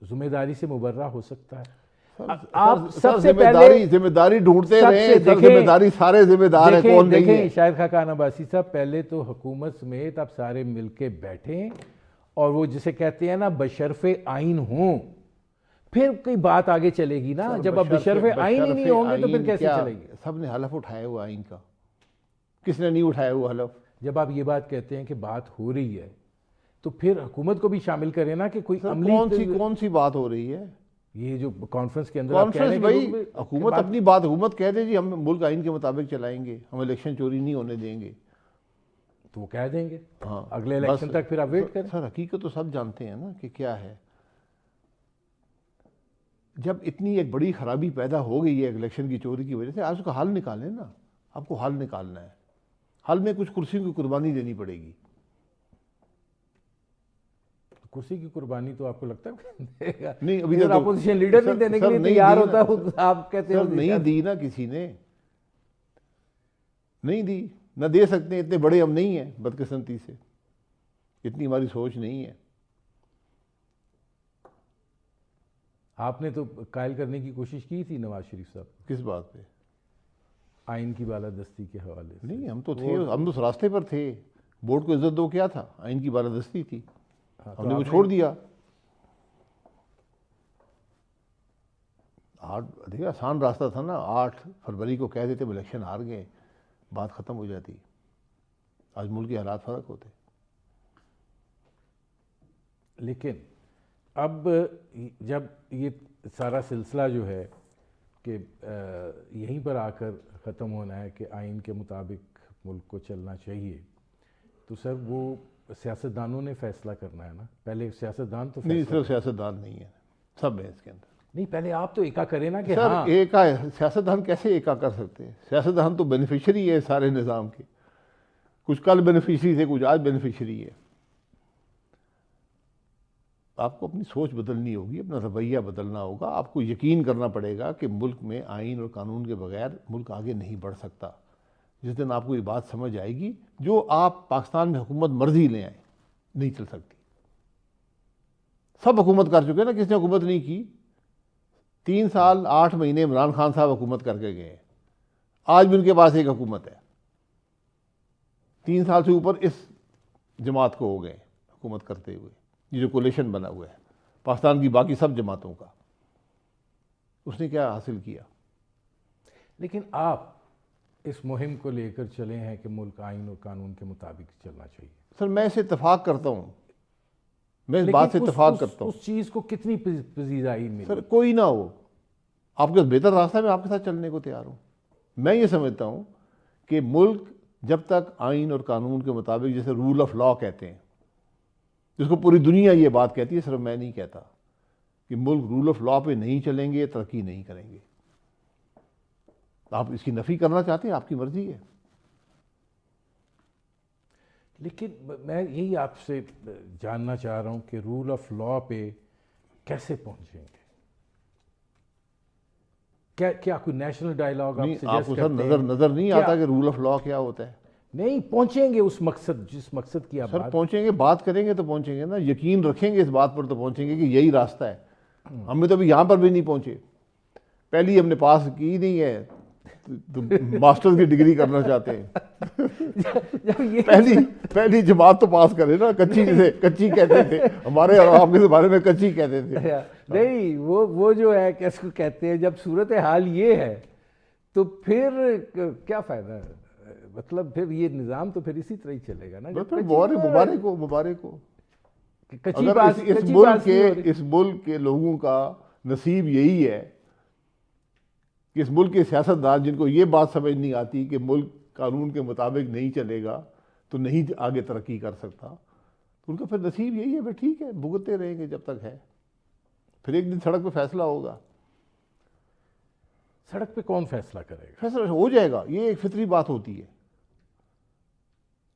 Speaker 1: ذمہ داری سے مبرہ ہو سکتا ہے؟ آپ سب سے پہلے
Speaker 2: ذمہ داری ڈھونڈتے رہے، ذمہ داری سارے ذمہ دار ہیں، کون نہیں ہے؟
Speaker 1: دیکھیں شاہد خاقان عباسی صاحب، پہلے تو حکومت سمیت آپ سارے مل کے بیٹھیں اور وہ جسے کہتے ہیں نا بشرف آئین ہوں، پھر کوئی بات آگے چلے گی نا۔ جب آپ بشرف آئین ہی نہیں ہوں گے تو پھر کیسے چلے گی؟
Speaker 2: سب نے حلف اٹھایا ہوا آئین کا، کس نے نہیں اٹھایا ہوا حلف؟
Speaker 1: جب آپ یہ بات کہتے ہیں کہ بات ہو رہی ہے تو پھر حکومت کو بھی شامل کریں نا کہ کوئی عملی
Speaker 2: کون سی بات ہو رہی ہے؟
Speaker 1: یہ جو کانفرنس کے اندر آپ کہہ رہے ہیں
Speaker 2: بھائی حکومت اپنی بات حکومت کہہ دے جی ہم ملک آئین کے مطابق چلائیں گے، ہم الیکشن چوری نہیں ہونے دیں گے،
Speaker 1: تو وہ کہہ دیں گے
Speaker 2: ہاں
Speaker 1: اگلے الیکشن تک، پھر آپ ویٹ کریں۔
Speaker 2: سر حقیقت تو سب جانتے ہیں نا کہ کیا ہے۔ جب اتنی ایک بڑی خرابی پیدا ہو گئی ہے الیکشن کی چوری کی وجہ سے، آج اس کا حل نکالیں نا، آپ کو حل نکالنا ہے۔ حل میں کچھ کرسیوں کی قربانی دینی پڑے گی۔
Speaker 1: کرسی کی قربانی تو آپ کو لگتا ہے
Speaker 2: نہیں، ابھی
Speaker 1: تک اپوزیشن لیڈر نہیں دینے کے لیے تیار ہوتا ہے، آپ کہتے ہیں
Speaker 2: نہیں دی نا، کسی نے نہیں دی، نہ دے سکتے، اتنے بڑے ہم نہیں ہیں، بدقسمتی سے اتنی ہماری سوچ نہیں ہے۔
Speaker 1: آپ نے تو قائل کرنے کی کوشش کی تھی نواز شریف صاحب کو
Speaker 2: کس بات پہ؟
Speaker 1: آئین کی بالادستی کے حوالے سے.
Speaker 2: نہیں، ہم تو تھے، ہم اس راستے پر تھے. بورڈ کو عزت دو کیا تھا؟ آئین کی بالادستی تھی، ہم نے وہ چھوڑ دیا. دیکھیں آسان راستہ تھا نا، 8 فروری کو کہہ دیتے ہم الیکشن ہار گئے، بات ختم ہو جاتی. آج ملک کے حالات فرق ہوتے.
Speaker 1: لیکن اب جب یہ سارا سلسلہ جو ہے کہ یہیں پر آ کر ختم ہونا ہے کہ آئین کے مطابق ملک کو چلنا چاہیے، تو سر وہ سیاستدانوں نے فیصلہ کرنا ہے نا. پہلے سیاستدان تو
Speaker 2: نہیں،
Speaker 1: فیصلہ
Speaker 2: صرف سیاستدان نہیں ہے، سب ہے اس کے اندر.
Speaker 1: نہیں، پہلے آپ تو ایکا کریں نا کہ
Speaker 2: سر
Speaker 1: ہاں.
Speaker 2: ایکا سیاستدان کیسے ایکا کر سکتے ہیں؟ سیاستدان تو بینیفیشری ہے سارے نظام کے. کچھ کل بینیفیشری تھے، کچھ آج بینیفیشری ہے. آپ کو اپنی سوچ بدلنی ہوگی، اپنا رویہ بدلنا ہوگا. آپ کو یقین کرنا پڑے گا کہ ملک میں آئین اور قانون کے بغیر ملک آگے نہیں بڑھ سکتا. جس دن آپ کو یہ بات سمجھ آئے گی، جو آپ پاکستان میں حکومت مرضی لے آئیں نہیں چل سکتی. سب حکومت کر چکے نا، کس نے حکومت نہیں کی؟ 3 سال 8 مہینے عمران خان صاحب حکومت کر کے گئے. آج بھی ان کے پاس ایک حکومت ہے. 3 سال سے اوپر اس جماعت کو ہو گئے حکومت کرتے ہوئے. یہ جو کولیشن بنا ہوا ہے پاکستان کی باقی سب جماعتوں کا، اس نے کیا حاصل کیا؟
Speaker 1: لیکن آپ اس مہم کو لے کر چلے ہیں کہ ملک آئین اور قانون کے مطابق چلنا چاہیے.
Speaker 2: سر میں اسے اتفاق کرتا ہوں، میں اس بات سے اتفاق کرتا ہوں.
Speaker 1: اس چیز کو کتنی پذیرائی ملی؟
Speaker 2: سر کوئی نہ ہو، آپ کے بہتر راستہ میں آپ کے ساتھ چلنے کو تیار ہوں. میں یہ سمجھتا ہوں کہ ملک جب تک آئین اور قانون کے مطابق، جیسے رول آف لا کہتے ہیں، جس کو پوری دنیا یہ بات کہتی ہے، صرف میں نہیں کہتا، کہ ملک رول آف لا پہ نہیں چلیں گے ترقی نہیں کریں گے. آپ اس کی نفی کرنا چاہتے ہیں، آپ کی مرضی ہے.
Speaker 1: لیکن میں یہی آپ سے جاننا چاہ رہا ہوں کہ رول آف لا پہ کیسے پہنچیں گے؟ کیا کوئی نیشنل ڈائیلاگ آپ
Speaker 2: نہیں،
Speaker 1: سجیسٹ
Speaker 2: آپ کو سر
Speaker 1: کرتے ہیں؟
Speaker 2: نظر نہیں آتا کہ رول آف لا کیا ہوتا ہے؟
Speaker 1: نہیں پہنچیں گے اس مقصد، جس مقصد کی آپ
Speaker 2: سر
Speaker 1: بات.
Speaker 2: پہنچیں گے، بات کریں گے تو پہنچیں گے نا. یقین رکھیں گے اس بات پر تو پہنچیں گے کہ یہی راستہ ہے. ہم تو ابھی یہاں پر بھی نہیں پہنچے. پہلی ہم نے پاس کی نہیں ہے تو ماسٹر کی ڈگری کرنا چاہتے ہیں. پہلی جماعت تو پاس کرے نا. کچی کہتے تھے ہمارے، اور آپ کے بارے میں کچی کہتے تھے.
Speaker 1: نہیں، وہ جو ہے کیس کو کہتے ہیں، جب صورتحال یہ ہے تو پھر کیا فائدہ ہے؟ مطلب پھر یہ نظام تو پھر اسی طرح ہی چلے گا نا.
Speaker 2: مبارک ہو. اگر اس ملک کے لوگوں کا نصیب یہی ہے کہ اس ملک کے سیاستدان جن کو یہ بات سمجھ نہیں آتی کہ ملک قانون کے مطابق نہیں چلے گا تو نہیں آگے ترقی کر سکتا، تو ان کا پھر نصیب یہی ہے. پھر ٹھیک ہے، بھگتتے رہیں گے جب تک ہے. پھر ایک دن سڑک پہ فیصلہ ہوگا.
Speaker 1: سڑک پہ کون فیصلہ کرے گا؟
Speaker 2: فیصلہ ہو جائے گا. یہ ایک فطری بات ہوتی ہے.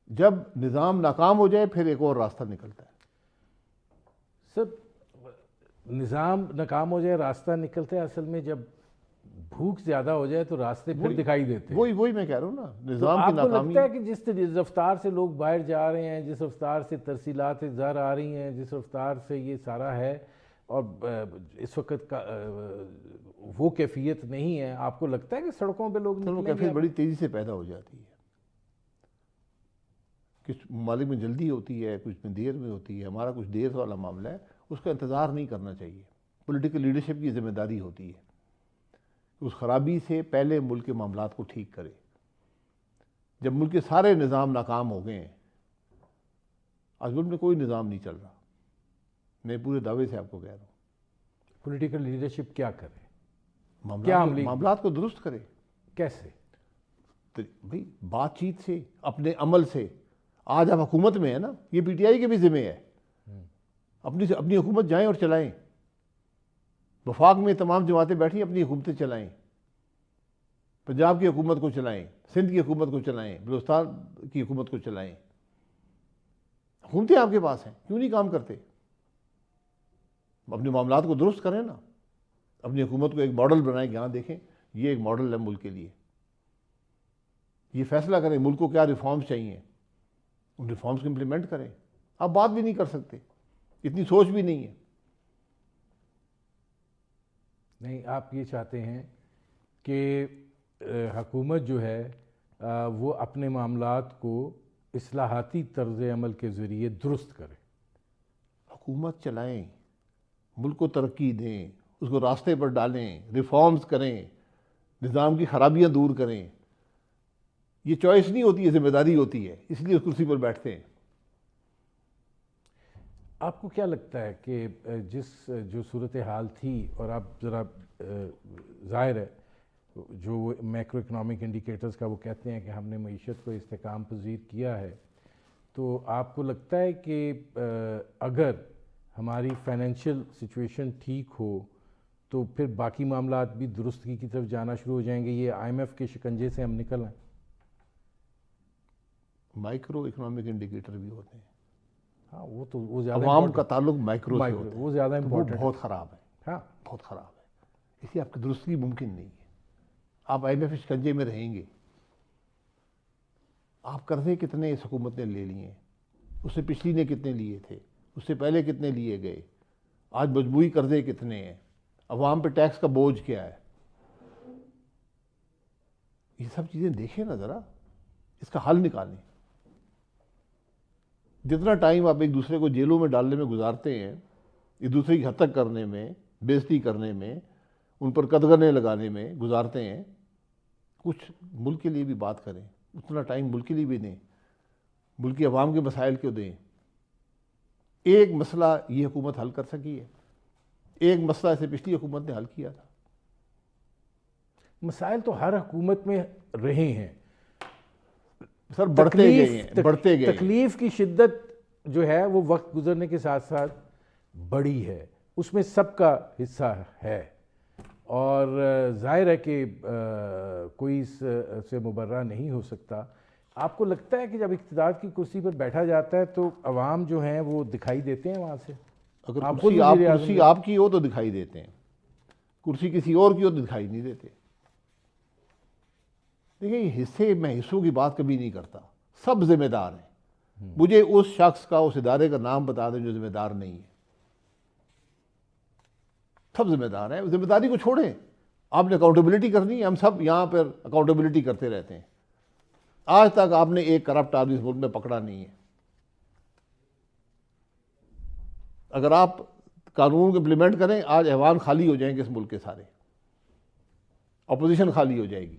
Speaker 2: جب نظام ناکام ہو جائے پھر ایک اور راستہ نکلتا ہے.
Speaker 1: سب نظام ناکام ہو جائے راستہ نکلتا ہے. اصل میں جب بھوک زیادہ ہو جائے تو راستے پھر دکھائی دیتے ہیں.
Speaker 2: وہی میں کہہ رہا ہوں نا، نظام
Speaker 1: آپ
Speaker 2: کی
Speaker 1: کو
Speaker 2: ناکامی.
Speaker 1: لگتا ہے کہ جس رفتار سے لوگ باہر جا رہے ہیں، جس رفتار سے ترسیلات زر آ رہی ہیں، جس رفتار سے یہ سارا ہے، اور اس وقت کا وہ کیفیت نہیں ہے، آپ کو لگتا ہے کہ سڑکوں پہ لوگ
Speaker 2: وہ کیفیت بڑی تیزی سے پیدا ہو جاتی ہے. کچھ ممالک میں جلدی ہوتی ہے، کچھ میں دیر میں ہوتی ہے. ہمارا کچھ دیر والا معاملہ ہے، اس کا انتظار نہیں کرنا چاہیے. پولیٹیکل لیڈرشپ کی ذمہ داری ہوتی ہے اس خرابی سے پہلے ملک کے معاملات کو ٹھیک کرے. جب ملک کے سارے نظام ناکام ہو گئے ہیں، آج ملک میں کوئی نظام نہیں چل رہا، میں پورے دعوے سے آپ کو کہہ رہا ہوں.
Speaker 1: پولیٹیکل لیڈرشپ کیا کرے؟
Speaker 2: معاملات کو درست کرے.
Speaker 1: کیسے؟
Speaker 2: بھائی بات چیت سے، اپنے عمل سے. آج آپ حکومت میں ہیں نا، یہ پی ٹی آئی کے بھی ذمہ ہے. اپنی حکومت جائیں اور چلائیں. وفاق میں تمام جماعتیں بیٹھی اپنی حکومتیں چلائیں. پنجاب کی حکومت کو چلائیں، سندھ کی حکومت کو چلائیں، بلوچستان کی حکومت کو چلائیں. حکومتیں آپ کے پاس ہیں، کیوں نہیں کام کرتے؟ اپنے معاملات کو درست کریں نا. اپنی حکومت کو ایک ماڈل بنائیں کہ ہاں دیکھیں یہ ایک ماڈل ہے ملک کے لیے. یہ فیصلہ کریں ملک کو کیا ریفارمز چاہیے، ان ریفارمز کو امپلیمنٹ کریں. آپ بات بھی نہیں کر سکتے، اتنی سوچ بھی نہیں ہے.
Speaker 1: نہیں، آپ یہ چاہتے ہیں کہ حکومت جو ہے وہ اپنے معاملات کو اصلاحاتی طرز عمل کے ذریعے درست کرے.
Speaker 2: حکومت چلائیں، ملک کو ترقی دیں، اس کو راستے پر ڈالیں، ریفارمز کریں، نظام کی خرابیاں دور کریں. یہ چوائس نہیں ہوتی، یہ ذمہ داری ہوتی ہے، اس لیے اس کرسی پر بیٹھتے ہیں.
Speaker 1: آپ کو کیا لگتا ہے کہ جو صورتحال تھی، اور آپ ذرا ظاہر ہے جو میکرو اکنامک انڈیکیٹرز کا وہ کہتے ہیں کہ ہم نے معیشت کو استحکام پذیر کیا ہے، تو آپ کو لگتا ہے کہ اگر ہماری فائنینشیل سچویشن ٹھیک ہو تو پھر باقی معاملات بھی درستگی کی طرف جانا شروع ہو جائیں گے، یہ آئی ایم ایف کے شکنجے سے ہم نکل آئیں؟
Speaker 2: مائکرو اکنامک انڈیکیٹر بھی ہوتے ہیں.
Speaker 1: ہاں، وہ زیادہ
Speaker 2: عوام کا تعلق مائکرو سے ہوتا ہے،
Speaker 1: وہ زیادہ
Speaker 2: تو وہ
Speaker 1: امپورٹنٹ.
Speaker 2: بہت خراب ہے.
Speaker 1: ہاں،
Speaker 2: بہت خراب ہے. اس لیے آپ کی درستگی ممکن نہیں ہے. آپ آئی ایم ایف شکنجے میں رہیں گے. آپ قرضے کتنے اس حکومت نے لے لیے ہیں، اس سے پچھلی نے کتنے لیے تھے، اس سے پہلے کتنے لیے گئے، آج مجموعی قرضے کتنے ہیں، عوام پہ ٹیکس کا بوجھ کیا ہے. یہ سب چیزیں دیکھیں نا ذرا، اس کا حل نکالیں. جتنا ٹائم آپ ایک دوسرے کو جیلوں میں ڈالنے میں گزارتے ہیں، ایک دوسرے کی ہتک کرنے میں، بےزتی کرنے میں، ان پر قدغنیں لگانے میں گزارتے ہیں، کچھ ملک کے لیے بھی بات کریں. اتنا ٹائم ملک کے لیے بھی دیں، ملک کی عوام کے مسائل کو دیں. ایک مسئلہ یہ حکومت حل کر سکی ہے، ایک مسئلہ اسے پچھلی حکومت نے حل کیا تھا.
Speaker 1: مسائل تو ہر حکومت میں رہے ہیں
Speaker 2: سر، بڑھتے گئے ہیں، بڑھتے گئے.
Speaker 1: تکلیف کی شدت جو ہے وہ وقت گزرنے کے ساتھ ساتھ بڑی ہے، اس میں سب کا حصہ ہے، اور ظاہر ہے کہ کوئی اس سے مبرہ نہیں ہو سکتا. آپ کو لگتا ہے کہ جب اقتدار کی کرسی پر بیٹھا جاتا ہے تو عوام جو ہیں وہ دکھائی دیتے ہیں وہاں سے؟
Speaker 2: اگر
Speaker 1: آپ خود
Speaker 2: کرسی آپ کی ہو تو دکھائی دیتے ہیں، کرسی کسی اور کی ہو تو دکھائی نہیں دیتے. دیکھیں، یہ حصے، میں حصوں کی بات کبھی نہیں کرتا، سب ذمہ دار ہیں. مجھے اس شخص کا، اس ادارے کا نام بتا دیں جو ذمہ دار نہیں ہے. سب ذمہ دار ہیں. ذمہ داری کو چھوڑیں، آپ نے اکاؤنٹیبلٹی کرنی ہے. ہم سب یہاں پر اکاؤنٹیبلٹی کرتے رہتے ہیں. آج تک آپ نے ایک کرپٹ آدمی اس ملک میں پکڑا نہیں ہے. اگر آپ قانون کو امپلیمنٹ کریں، آج ایوان خالی ہو جائیں گے اس ملک کے سارے، اپوزیشن خالی ہو جائے گی.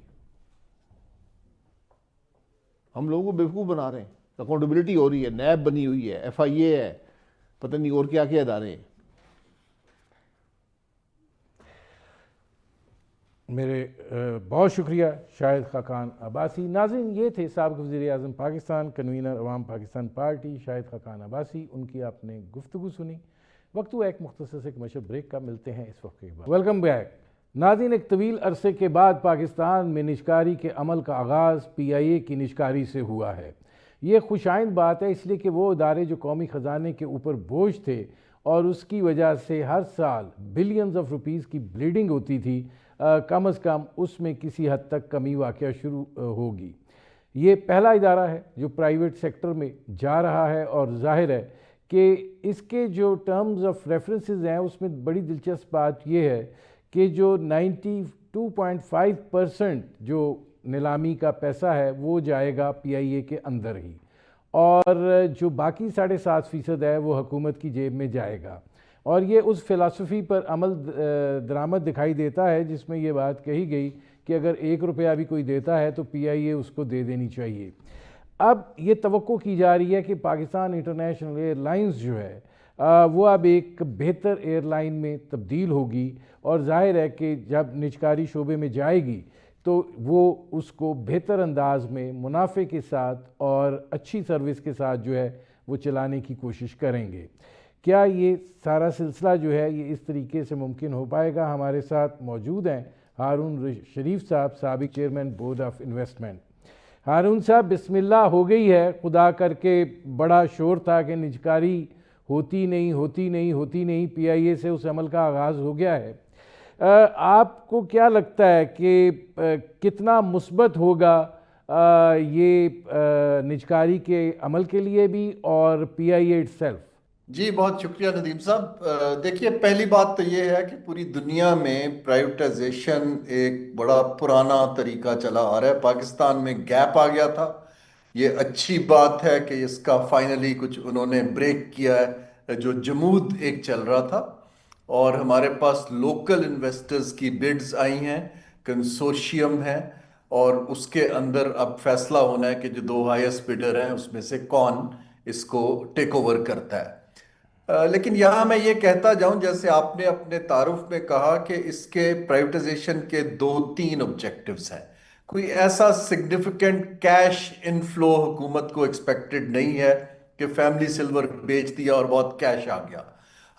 Speaker 2: ہم لوگوں کو بیوقوف بنا رہے ہیں. اکاؤنٹیبلٹی ہو رہی ہے، نیب بنی ہوئی ہے، ایف آئی اے ہے، پتہ نہیں اور کیا کیا ادارے ہیں.
Speaker 1: میرے بہت شکریہ شاہد خاقان عباسی. ناظرین، یہ تھے سابق وزیر اعظم پاکستان، کنوینر عوام پاکستان پارٹی شاہد خاقان عباسی. ان کی آپ نے گفتگو سنی. وقت ہوا ایک مختصر سے کمرشل بریک کا، ملتے ہیں اس وقت کے بعد. Welcome back. ناظرین، ایک طویل عرصے کے بعد پاکستان میں نجکاری کے عمل کا آغاز پی آئی اے کی نجکاری سے ہوا ہے. یہ خوش آئند بات ہے، اس لیے کہ وہ ادارے جو قومی خزانے کے اوپر بوجھ تھے اور اس کی وجہ سے ہر سال بلینز آف روپیز کی بلیڈنگ ہوتی تھی، کم از کم اس میں کسی حد تک کمی واقعہ شروع ہوگی. یہ پہلا ادارہ ہے جو پرائیویٹ سیکٹر میں جا رہا ہے، اور ظاہر ہے کہ اس کے جو ٹرمز آف ریفرنسز ہیں اس میں بڑی دلچسپ بات یہ ہے کہ جو 92.5% جو نیلامی کا پیسہ ہے وہ جائے گا پی آئی اے کے اندر ہی، اور جو باقی 7.5% ہے وہ حکومت کی جیب میں جائے گا. اور یہ اس فلسفی پر عمل درآمد دکھائی دیتا ہے جس میں یہ بات کہی گئی کہ اگر 1 روپیہ بھی کوئی دیتا ہے تو پی آئی اے اس کو دے دینی چاہیے. اب یہ توقع کی جا رہی ہے کہ پاکستان انٹرنیشنل ایئر لائنز جو ہے وہ اب ایک بہتر ایئر لائن میں تبدیل ہوگی، اور ظاہر ہے کہ جب نجکاری شعبے میں جائے گی تو وہ اس کو بہتر انداز میں منافع کے ساتھ اور اچھی سروس کے ساتھ جو ہے وہ چلانے کی کوشش کریں گے. کیا یہ سارا سلسلہ جو ہے یہ اس طریقے سے ممکن ہو پائے گا؟ ہمارے ساتھ موجود ہیں ہارون شریف صاحب، سابق chairman board of investment. Haroon صاحب، بسم اللہ. ہو گئی ہے خدا کر کے، بڑا شور تھا کہ نجکاری ہوتی نہیں، پی آئی اے سے اس عمل کا آغاز ہو گیا ہے. آپ کو کیا لگتا ہے کہ کتنا مثبت ہوگا یہ نجکاری کے عمل کے لیے بھی اور پی آئی اے اٹ سیلف؟
Speaker 3: جی بہت شکریہ ندیم صاحب. دیکھیے پہلی بات تو یہ ہے کہ پوری دنیا میں پرائیویٹائزیشن ایک بڑا پرانا طریقہ چلا آ رہا ہے. پاکستان میں گیپ آ گیا تھا. یہ اچھی بات ہے کہ اس کا فائنلی کچھ انہوں نے بریک کیا ہے جو جمود ایک چل رہا تھا. اور ہمارے پاس لوکل انویسٹرز کی بڈز آئی ہیں, کنسورشیم ہے, اور اس کے اندر اب فیصلہ ہونا ہے کہ جو دو ہائیسٹ بڈر ہیں اس میں سے کون اس کو ٹیک اوور کرتا ہے. لیکن یہاں میں یہ کہتا جاؤں, جیسے آپ نے اپنے تعارف میں کہا کہ اس کے پرائیویٹائزیشن کے دو تین آبجیکٹیوز ہیں. کوئی ایسا سگنیفیکنٹ کیش انفلو حکومت کو ایکسپیکٹڈ نہیں ہے کہ فیملی سلور بیچ دیا اور بہت کیش آ گیا.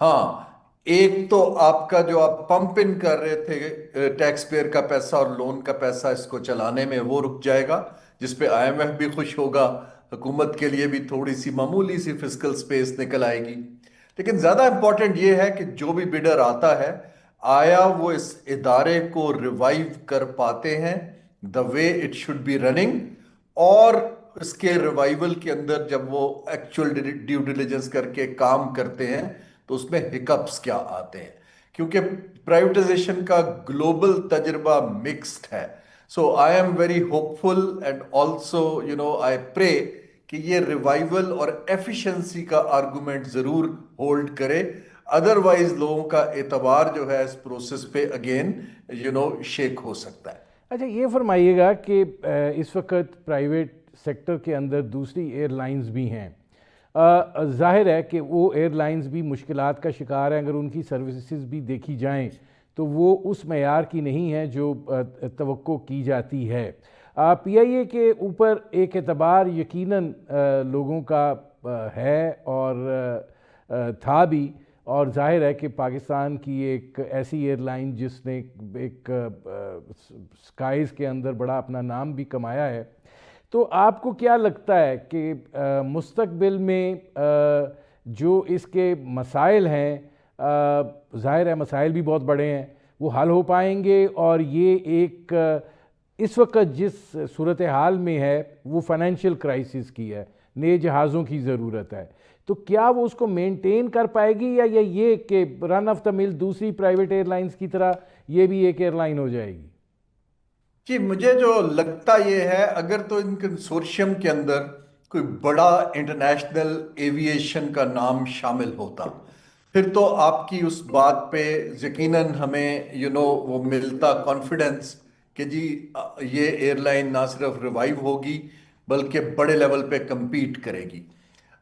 Speaker 3: ہاں, ایک تو آپ کا جو آپ پمپ ان کر رہے تھے ٹیکس پیئر کا پیسہ اور لون کا پیسہ اس کو چلانے میں, وہ رک جائے گا, جس پہ آئی ایم ایف بھی خوش ہوگا, حکومت کے لیے بھی تھوڑی سی معمولی سی فسکل سپیس نکل آئے گی. لیکن زیادہ امپورٹنٹ یہ ہے کہ جو بھی بڈر آتا ہے آیا وہ اس ادارے کو ریوائیو کر پاتے ہیں the way it should be running, اور اس کے ریوائیول کے اندر جب وہ ایکچوئل ڈیو ڈیلیجنس کر کے کام کرتے ہیں تو اس میں ہکپس کیا آتے ہیں, کیونکہ پرائیویٹائزیشن کا گلوبل تجربہ مکسڈ ہے. So I am very hopeful and also I pray کہ یہ ریوائیول اور ایفیشنسی کا آرگومنٹ ضرور ہولڈ کرے, ادروائز لوگوں کا اعتبار جو ہے اس پروسیس پہ اگین شیک ہو سکتا ہے.
Speaker 1: اچھا یہ فرمائیے گا کہ اس وقت پرائیویٹ سیکٹر کے اندر دوسری ایئر لائنز بھی ہیں. ظاہر ہے کہ وہ ایئر لائنز بھی مشکلات کا شکار ہیں. اگر ان کی سروسز بھی دیکھی جائیں تو وہ اس معیار کی نہیں ہے جو توقع کی جاتی ہے. پی آئی اے کے اوپر ایک اعتبار یقیناً لوگوں کا ہے اور تھا بھی, اور ظاہر ہے کہ پاکستان کی ایک ایسی ایئر لائن جس نے ایک اسکائز کے اندر بڑا اپنا نام بھی کمایا ہے. تو آپ کو کیا لگتا ہے کہ مستقبل میں جو اس کے مسائل ہیں, ظاہر ہے مسائل بھی بہت بڑے ہیں, وہ حل ہو پائیں گے؟ اور یہ ایک اس وقت جس صورتحال میں ہے وہ فائنینشیل کرائسس کی ہے, نئے جہازوں کی ضرورت ہے, تو کیا وہ اس کو مینٹین کر پائے گی, یا یہ کہ رن آف دا مل دوسری پرائیویٹ ایئر لائنز کی طرح یہ بھی ایک ایئر لائن ہو جائے گی؟
Speaker 3: جی مجھے جو لگتا یہ ہے, اگر تو ان کنسورشیم کے اندر کوئی بڑا انٹرنیشنل ایویشن کا نام شامل ہوتا پھر تو آپ کی اس بات پہ یقیناً ہمیں وہ ملتا کانفیڈنس کہ جی یہ ایئر لائن نہ صرف ریوائیو ہوگی بلکہ بڑے لیول پہ کمپیٹ کرے گی.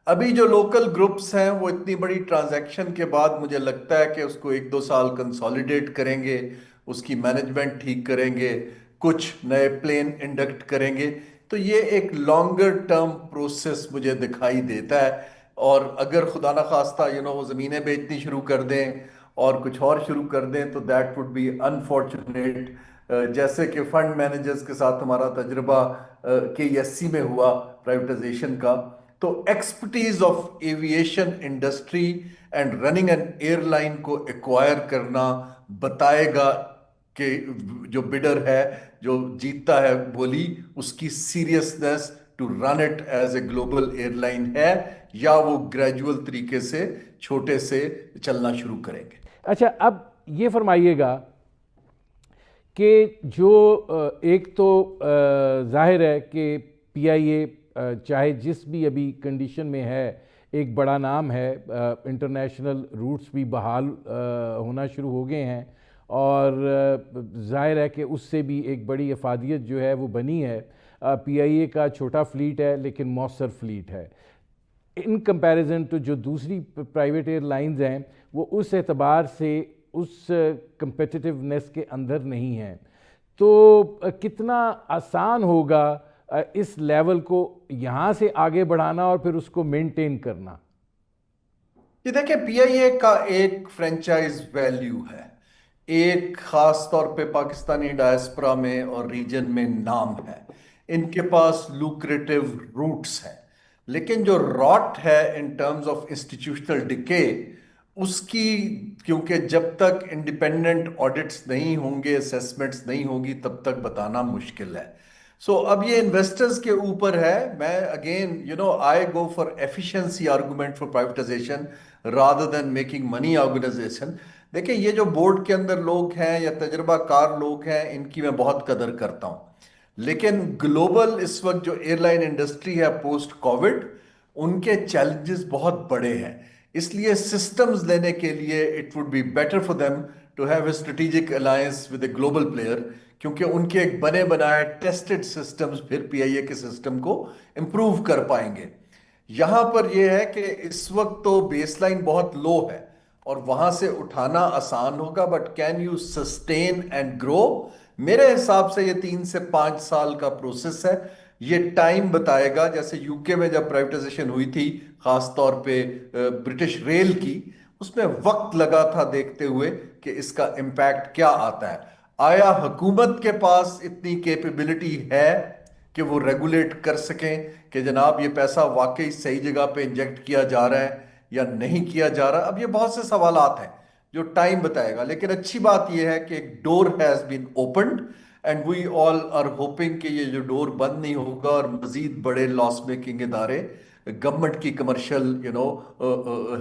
Speaker 3: ابھی جو لوکل گروپس ہیں وہ اتنی بڑی ٹرانزیکشن کے بعد مجھے لگتا ہے کہ اس کو 1-2 سال کنسالیڈیٹ کریں گے, اس کی مینجمنٹ ٹھیک کریں گے, کچھ نئے پلین انڈکٹ کریں گے, تو یہ ایک لانگر ٹرم پروسیس مجھے دکھائی دیتا ہے. اور اگر خدا نخواستہ وہ زمینیں بیچنی شروع کر دیں اور کچھ اور شروع کر دیں تو دیٹ وڈ بی انفارچونیٹ, جیسے کہ فنڈ مینیجرز کے ساتھ ہمارا تجربہ کے ایس سی میں ہوا پرائیویٹائزیشن کا. تو expertise of aviation industry and running an airline کو ایکوائر کرنا بتائے گا کہ جو بڈر ہے جو جیتتا ہے بولی اس کی seriousness to run it as a global airline ہے, یا وہ گریجول طریقے سے چھوٹے سے چلنا شروع کریں گے.
Speaker 1: اچھا اب یہ فرمائیے گا کہ جو ایک تو ظاہر ہے کہ پی آئی اے چاہے جس بھی ابھی کنڈیشن میں ہے ایک بڑا نام ہے, انٹرنیشنل روٹس بھی بحال ہونا شروع ہو گئے ہیں, اور ظاہر ہے کہ اس سے بھی ایک بڑی افادیت جو ہے وہ بنی ہے. پی آئی اے کا چھوٹا فلیٹ ہے لیکن مؤثر فلیٹ ہے ان کمپیریزن تو جو دوسری پرائیویٹ ایئر لائنز ہیں, وہ اس اعتبار سے اس کمپیٹیٹیونیس کے اندر نہیں ہیں. تو کتنا آسان ہوگا اس لیول کو یہاں سے آگے بڑھانا اور پھر اس کو مینٹین کرنا؟
Speaker 3: یہ دیکھیں پی آئی اے کا ایک فرینچائز ویلیو ہے, ایک خاص طور پہ پاکستانی ڈائسپرا میں اور ریجن میں نام ہے, ان کے پاس لوکریٹو روٹس ہیں, لیکن جو راٹ ہے ان ٹرمز آف انسٹیٹیوشنل ڈکے اس کی, کیونکہ جب تک انڈیپینڈنٹ آڈٹس نہیں ہوں گے, اسیسمنٹس نہیں ہوگی, تب تک بتانا مشکل ہے. سو اب یہ انویسٹرز کے اوپر ہے. میں again I go for efficiency argument for privatisation rather than making money organisation. دیکھیں یہ جو بورڈ کے اندر لوگ ہیں یا تجربہ کار لوگ ہیں ان کی میں بہت قدر کرتا ہوں، لیکن گلوبل اس وقت جو ایئر لائن انڈسٹری ہے پوسٹ کووڈ، ان کے چیلنجز بہت بڑے ہیں. اس لیے سسٹمز لینے کے لیے it would be better for them to have a strategic alliance with a global player, کیونکہ ان کے ایک بنے بنائے ٹیسٹڈ سسٹمز پھر پی آئی اے کے سسٹم کو امپروو کر پائیں گے. یہاں پر یہ ہے کہ اس وقت تو بیس لائن بہت لو ہے اور وہاں سے اٹھانا آسان ہوگا، but can you sustain and grow? میرے حساب سے یہ 3 سے 5 سال کا پروسیس ہے. یہ ٹائم بتائے گا. جیسے یو کے میں جب پرائیویٹائزیشن ہوئی تھی خاص طور پہ برٹش ریل کی، اس میں وقت لگا تھا دیکھتے ہوئے کہ اس کا امپیکٹ کیا آتا ہے. آیا حکومت کے پاس اتنی کیپیبلٹی ہے کہ وہ ریگولیٹ کر سکیں کہ جناب یہ پیسہ واقعی صحیح جگہ پہ انجیکٹ کیا جا رہا ہے یا نہیں کیا جا رہا؟ اب یہ بہت سے سوالات ہیں جو ٹائم بتائے گا. لیکن اچھی بات یہ ہے کہ ایک door has been opened and we all are hoping کہ یہ جو ڈور بند نہیں ہوگا اور مزید بڑے لاس میکنگ ادارے گورنمنٹ کی کمرشل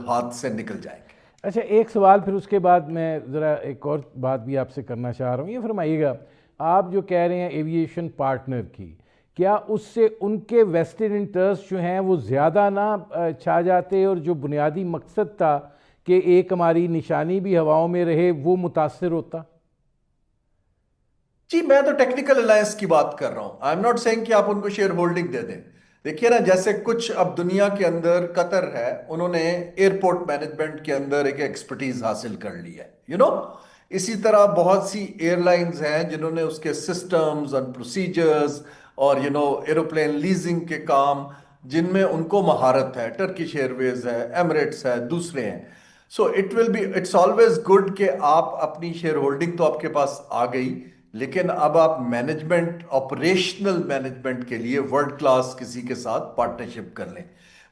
Speaker 3: ہاتھ سے نکل جائیں گے.
Speaker 1: اچھا، ایک سوال پھر اس کے بعد میں ذرا ایک اور بات بھی آپ سے کرنا چاہ رہا ہوں. یہ فرمائیے گا، آپ جو کہہ رہے ہیں ایویشن پارٹنر کی، کیا اس سے ان کے ویسٹڈ انٹرسٹ جو ہیں وہ زیادہ نہ چھا جاتے اور جو بنیادی مقصد تھا کہ ایک ہماری نشانی بھی ہواؤں میں رہے وہ متاثر ہوتا؟
Speaker 3: جی میں تو ٹیکنیکل الائنس کی بات کر رہا ہوں. آئی ایم ناٹ سیئنگ کہ آپ ان کو شیئر ہولڈنگ دے دیں. دیکھیے نا، جیسے کچھ اب دنیا کے اندر قطر ہے، انہوں نے ایئرپورٹ مینجمنٹ کے اندر ایک ایکسپرٹیز حاصل کر لی ہے اسی طرح بہت سی ایئر لائنز ہیں جنہوں نے اس کے سسٹمز اور پروسیجرز اور ایروپلین لیزنگ کے کام جن میں ان کو مہارت ہے. ٹرکش ایئر ویز ہے، ایمریٹس ہے، دوسرے ہیں. سو اٹس آلویز گڈ کہ آپ اپنی شیئر ہولڈنگ تو آپ کے پاس آ گئی، لیکن اب آپ مینجمنٹ، آپریشنل مینجمنٹ کے لیے ورلڈ کلاس کسی کے ساتھ پارٹنرشپ کر لیں.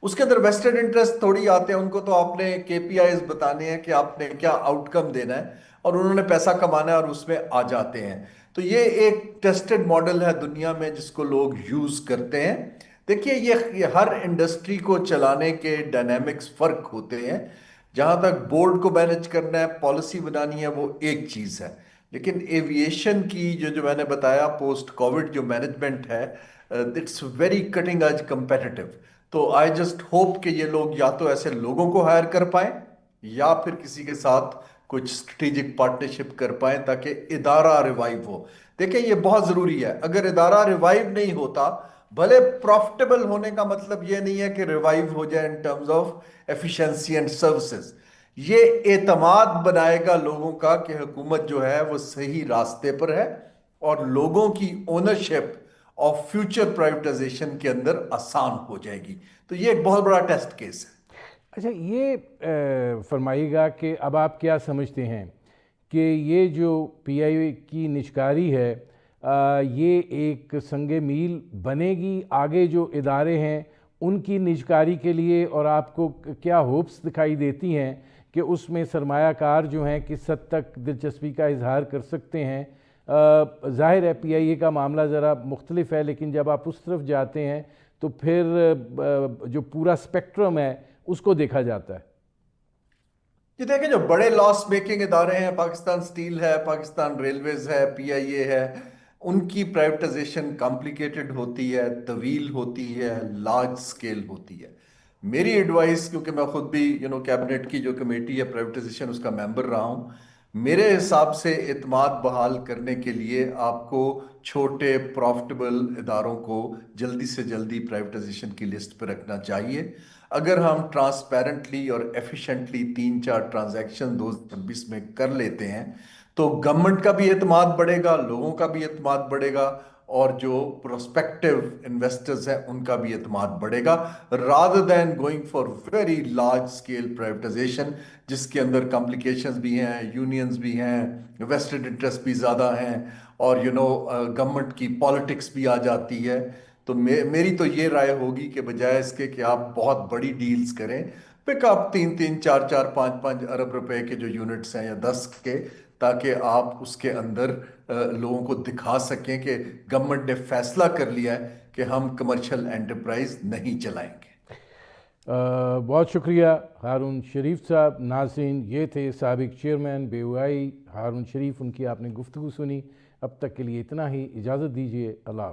Speaker 3: اس کے اندر ویسٹڈ انٹرسٹ تھوڑی آتے ہیں، ان کو تو آپ نے کے پی آئیز بتانے ہیں کہ آپ نے کیا آؤٹ کم دینا ہے، اور انہوں نے پیسہ کمانا ہے اور اس میں آ جاتے ہیں. تو یہ ایک ٹیسٹڈ ماڈل ہے دنیا میں جس کو لوگ یوز کرتے ہیں. دیکھیے یہ ہر انڈسٹری کو چلانے کے ڈائنامکس فرق ہوتے ہیں. جہاں تک بورڈ کو مینج کرنا ہے، پالیسی بنانی ہے، وہ ایک چیز ہے. لیکن ایویشن کی جو میں نے بتایا پوسٹ کووڈ جو مینجمنٹ ہے، it's very cutting edge competitive. تو آئی جسٹ ہوپ کہ یہ لوگ یا تو ایسے لوگوں کو ہائر کر پائیں یا پھر کسی کے ساتھ کچھ اسٹریٹجک پارٹنرشپ کر پائیں تاکہ ادارہ ریوائیو ہو. دیکھیں یہ بہت ضروری ہے. اگر ادارہ ریوائیو نہیں ہوتا، بھلے پروفٹیبل ہونے کا مطلب یہ نہیں ہے کہ ریوائیو ہو جائے in terms of efficiency and services. یہ اعتماد بنائے گا لوگوں کا کہ حکومت جو ہے وہ صحیح راستے پر ہے اور لوگوں کی اونرشپ آف فیوچر پرائیویٹائزیشن کے اندر آسان ہو جائے گی. تو یہ ایک بہت بڑا ٹیسٹ کیس ہے.
Speaker 1: اچھا، یہ فرمائیے گا کہ اب آپ کیا سمجھتے ہیں کہ یہ جو پی آئی اے کی نجکاری ہے یہ ایک سنگ میل بنے گی آگے جو ادارے ہیں ان کی نجکاری کے لیے، اور آپ کو کیا ہوپس دکھائی دیتی ہیں کہ اس میں سرمایہ کار جو ہیں کس حد تک دلچسپی کا اظہار کر سکتے ہیں؟ ظاہر ہے پی آئی اے کا معاملہ ذرا مختلف ہے، لیکن جب آپ اس طرف جاتے ہیں تو پھر جو پورا اسپیکٹرم ہے اس کو دیکھا جاتا ہے.
Speaker 3: یہ دیکھیں جو بڑے لاس میکنگ ادارے ہیں، پاکستان سٹیل ہے، پاکستان ریلویز ہے، پی آئی اے ہے، ان کی پرائیویٹائزیشن کمپلیکیٹڈ ہوتی ہے، طویل ہوتی ہے، لارج سکیل ہوتی ہے. میری ایڈوائس، کیونکہ میں خود بھی کیبنٹ کی جو کمیٹی ہے پرائیویٹائزیشن اس کا ممبر رہا ہوں، میرے حساب سے اعتماد بحال کرنے کے لیے آپ کو چھوٹے پروفٹیبل اداروں کو جلدی سے جلدی پرائیویٹائزیشن کی لسٹ پہ رکھنا چاہیے. اگر ہم ٹرانسپیرنٹلی اور ایفیشنٹلی 3-4 ٹرانزیکشن 2026 میں کر لیتے ہیں تو گورنمنٹ کا بھی اعتماد بڑھے گا، لوگوں کا بھی اعتماد بڑھے گا، اور جو پروسپیکٹیو انویسٹرز ہیں ان کا بھی اعتماد بڑھے گا، rather than going for very large scale privatization جس کے اندر کمپلیکیشنز بھی ہیں، یونینز بھی ہیں، ویسٹڈ انٹرسٹ بھی زیادہ ہیں، اور گورنمنٹ کی پالیٹکس بھی آ جاتی ہے. تو میری تو یہ رائے ہوگی کہ بجائے اس کے کہ آپ بہت بڑی ڈیلز کریں، پک اپ 3-3 4-4 5-5 ارب روپے کے جو یونٹس ہیں یا 10 کے، تاکہ آپ اس کے اندر لوگوں کو دکھا سکیں کہ گورنمنٹ نے فیصلہ کر لیا ہے کہ ہم کمرشل انٹرپرائز نہیں چلائیں گے۔
Speaker 1: بہت شکریہ ہارون شریف صاحب۔ ناظرین، یہ تھے سابق چیئرمین بے وائی ہارون شریف، ان کی آپ نے گفتگو سنی۔ اب تک کے لیے اتنا ہی، اجازت دیجیے، اللہ حافظ۔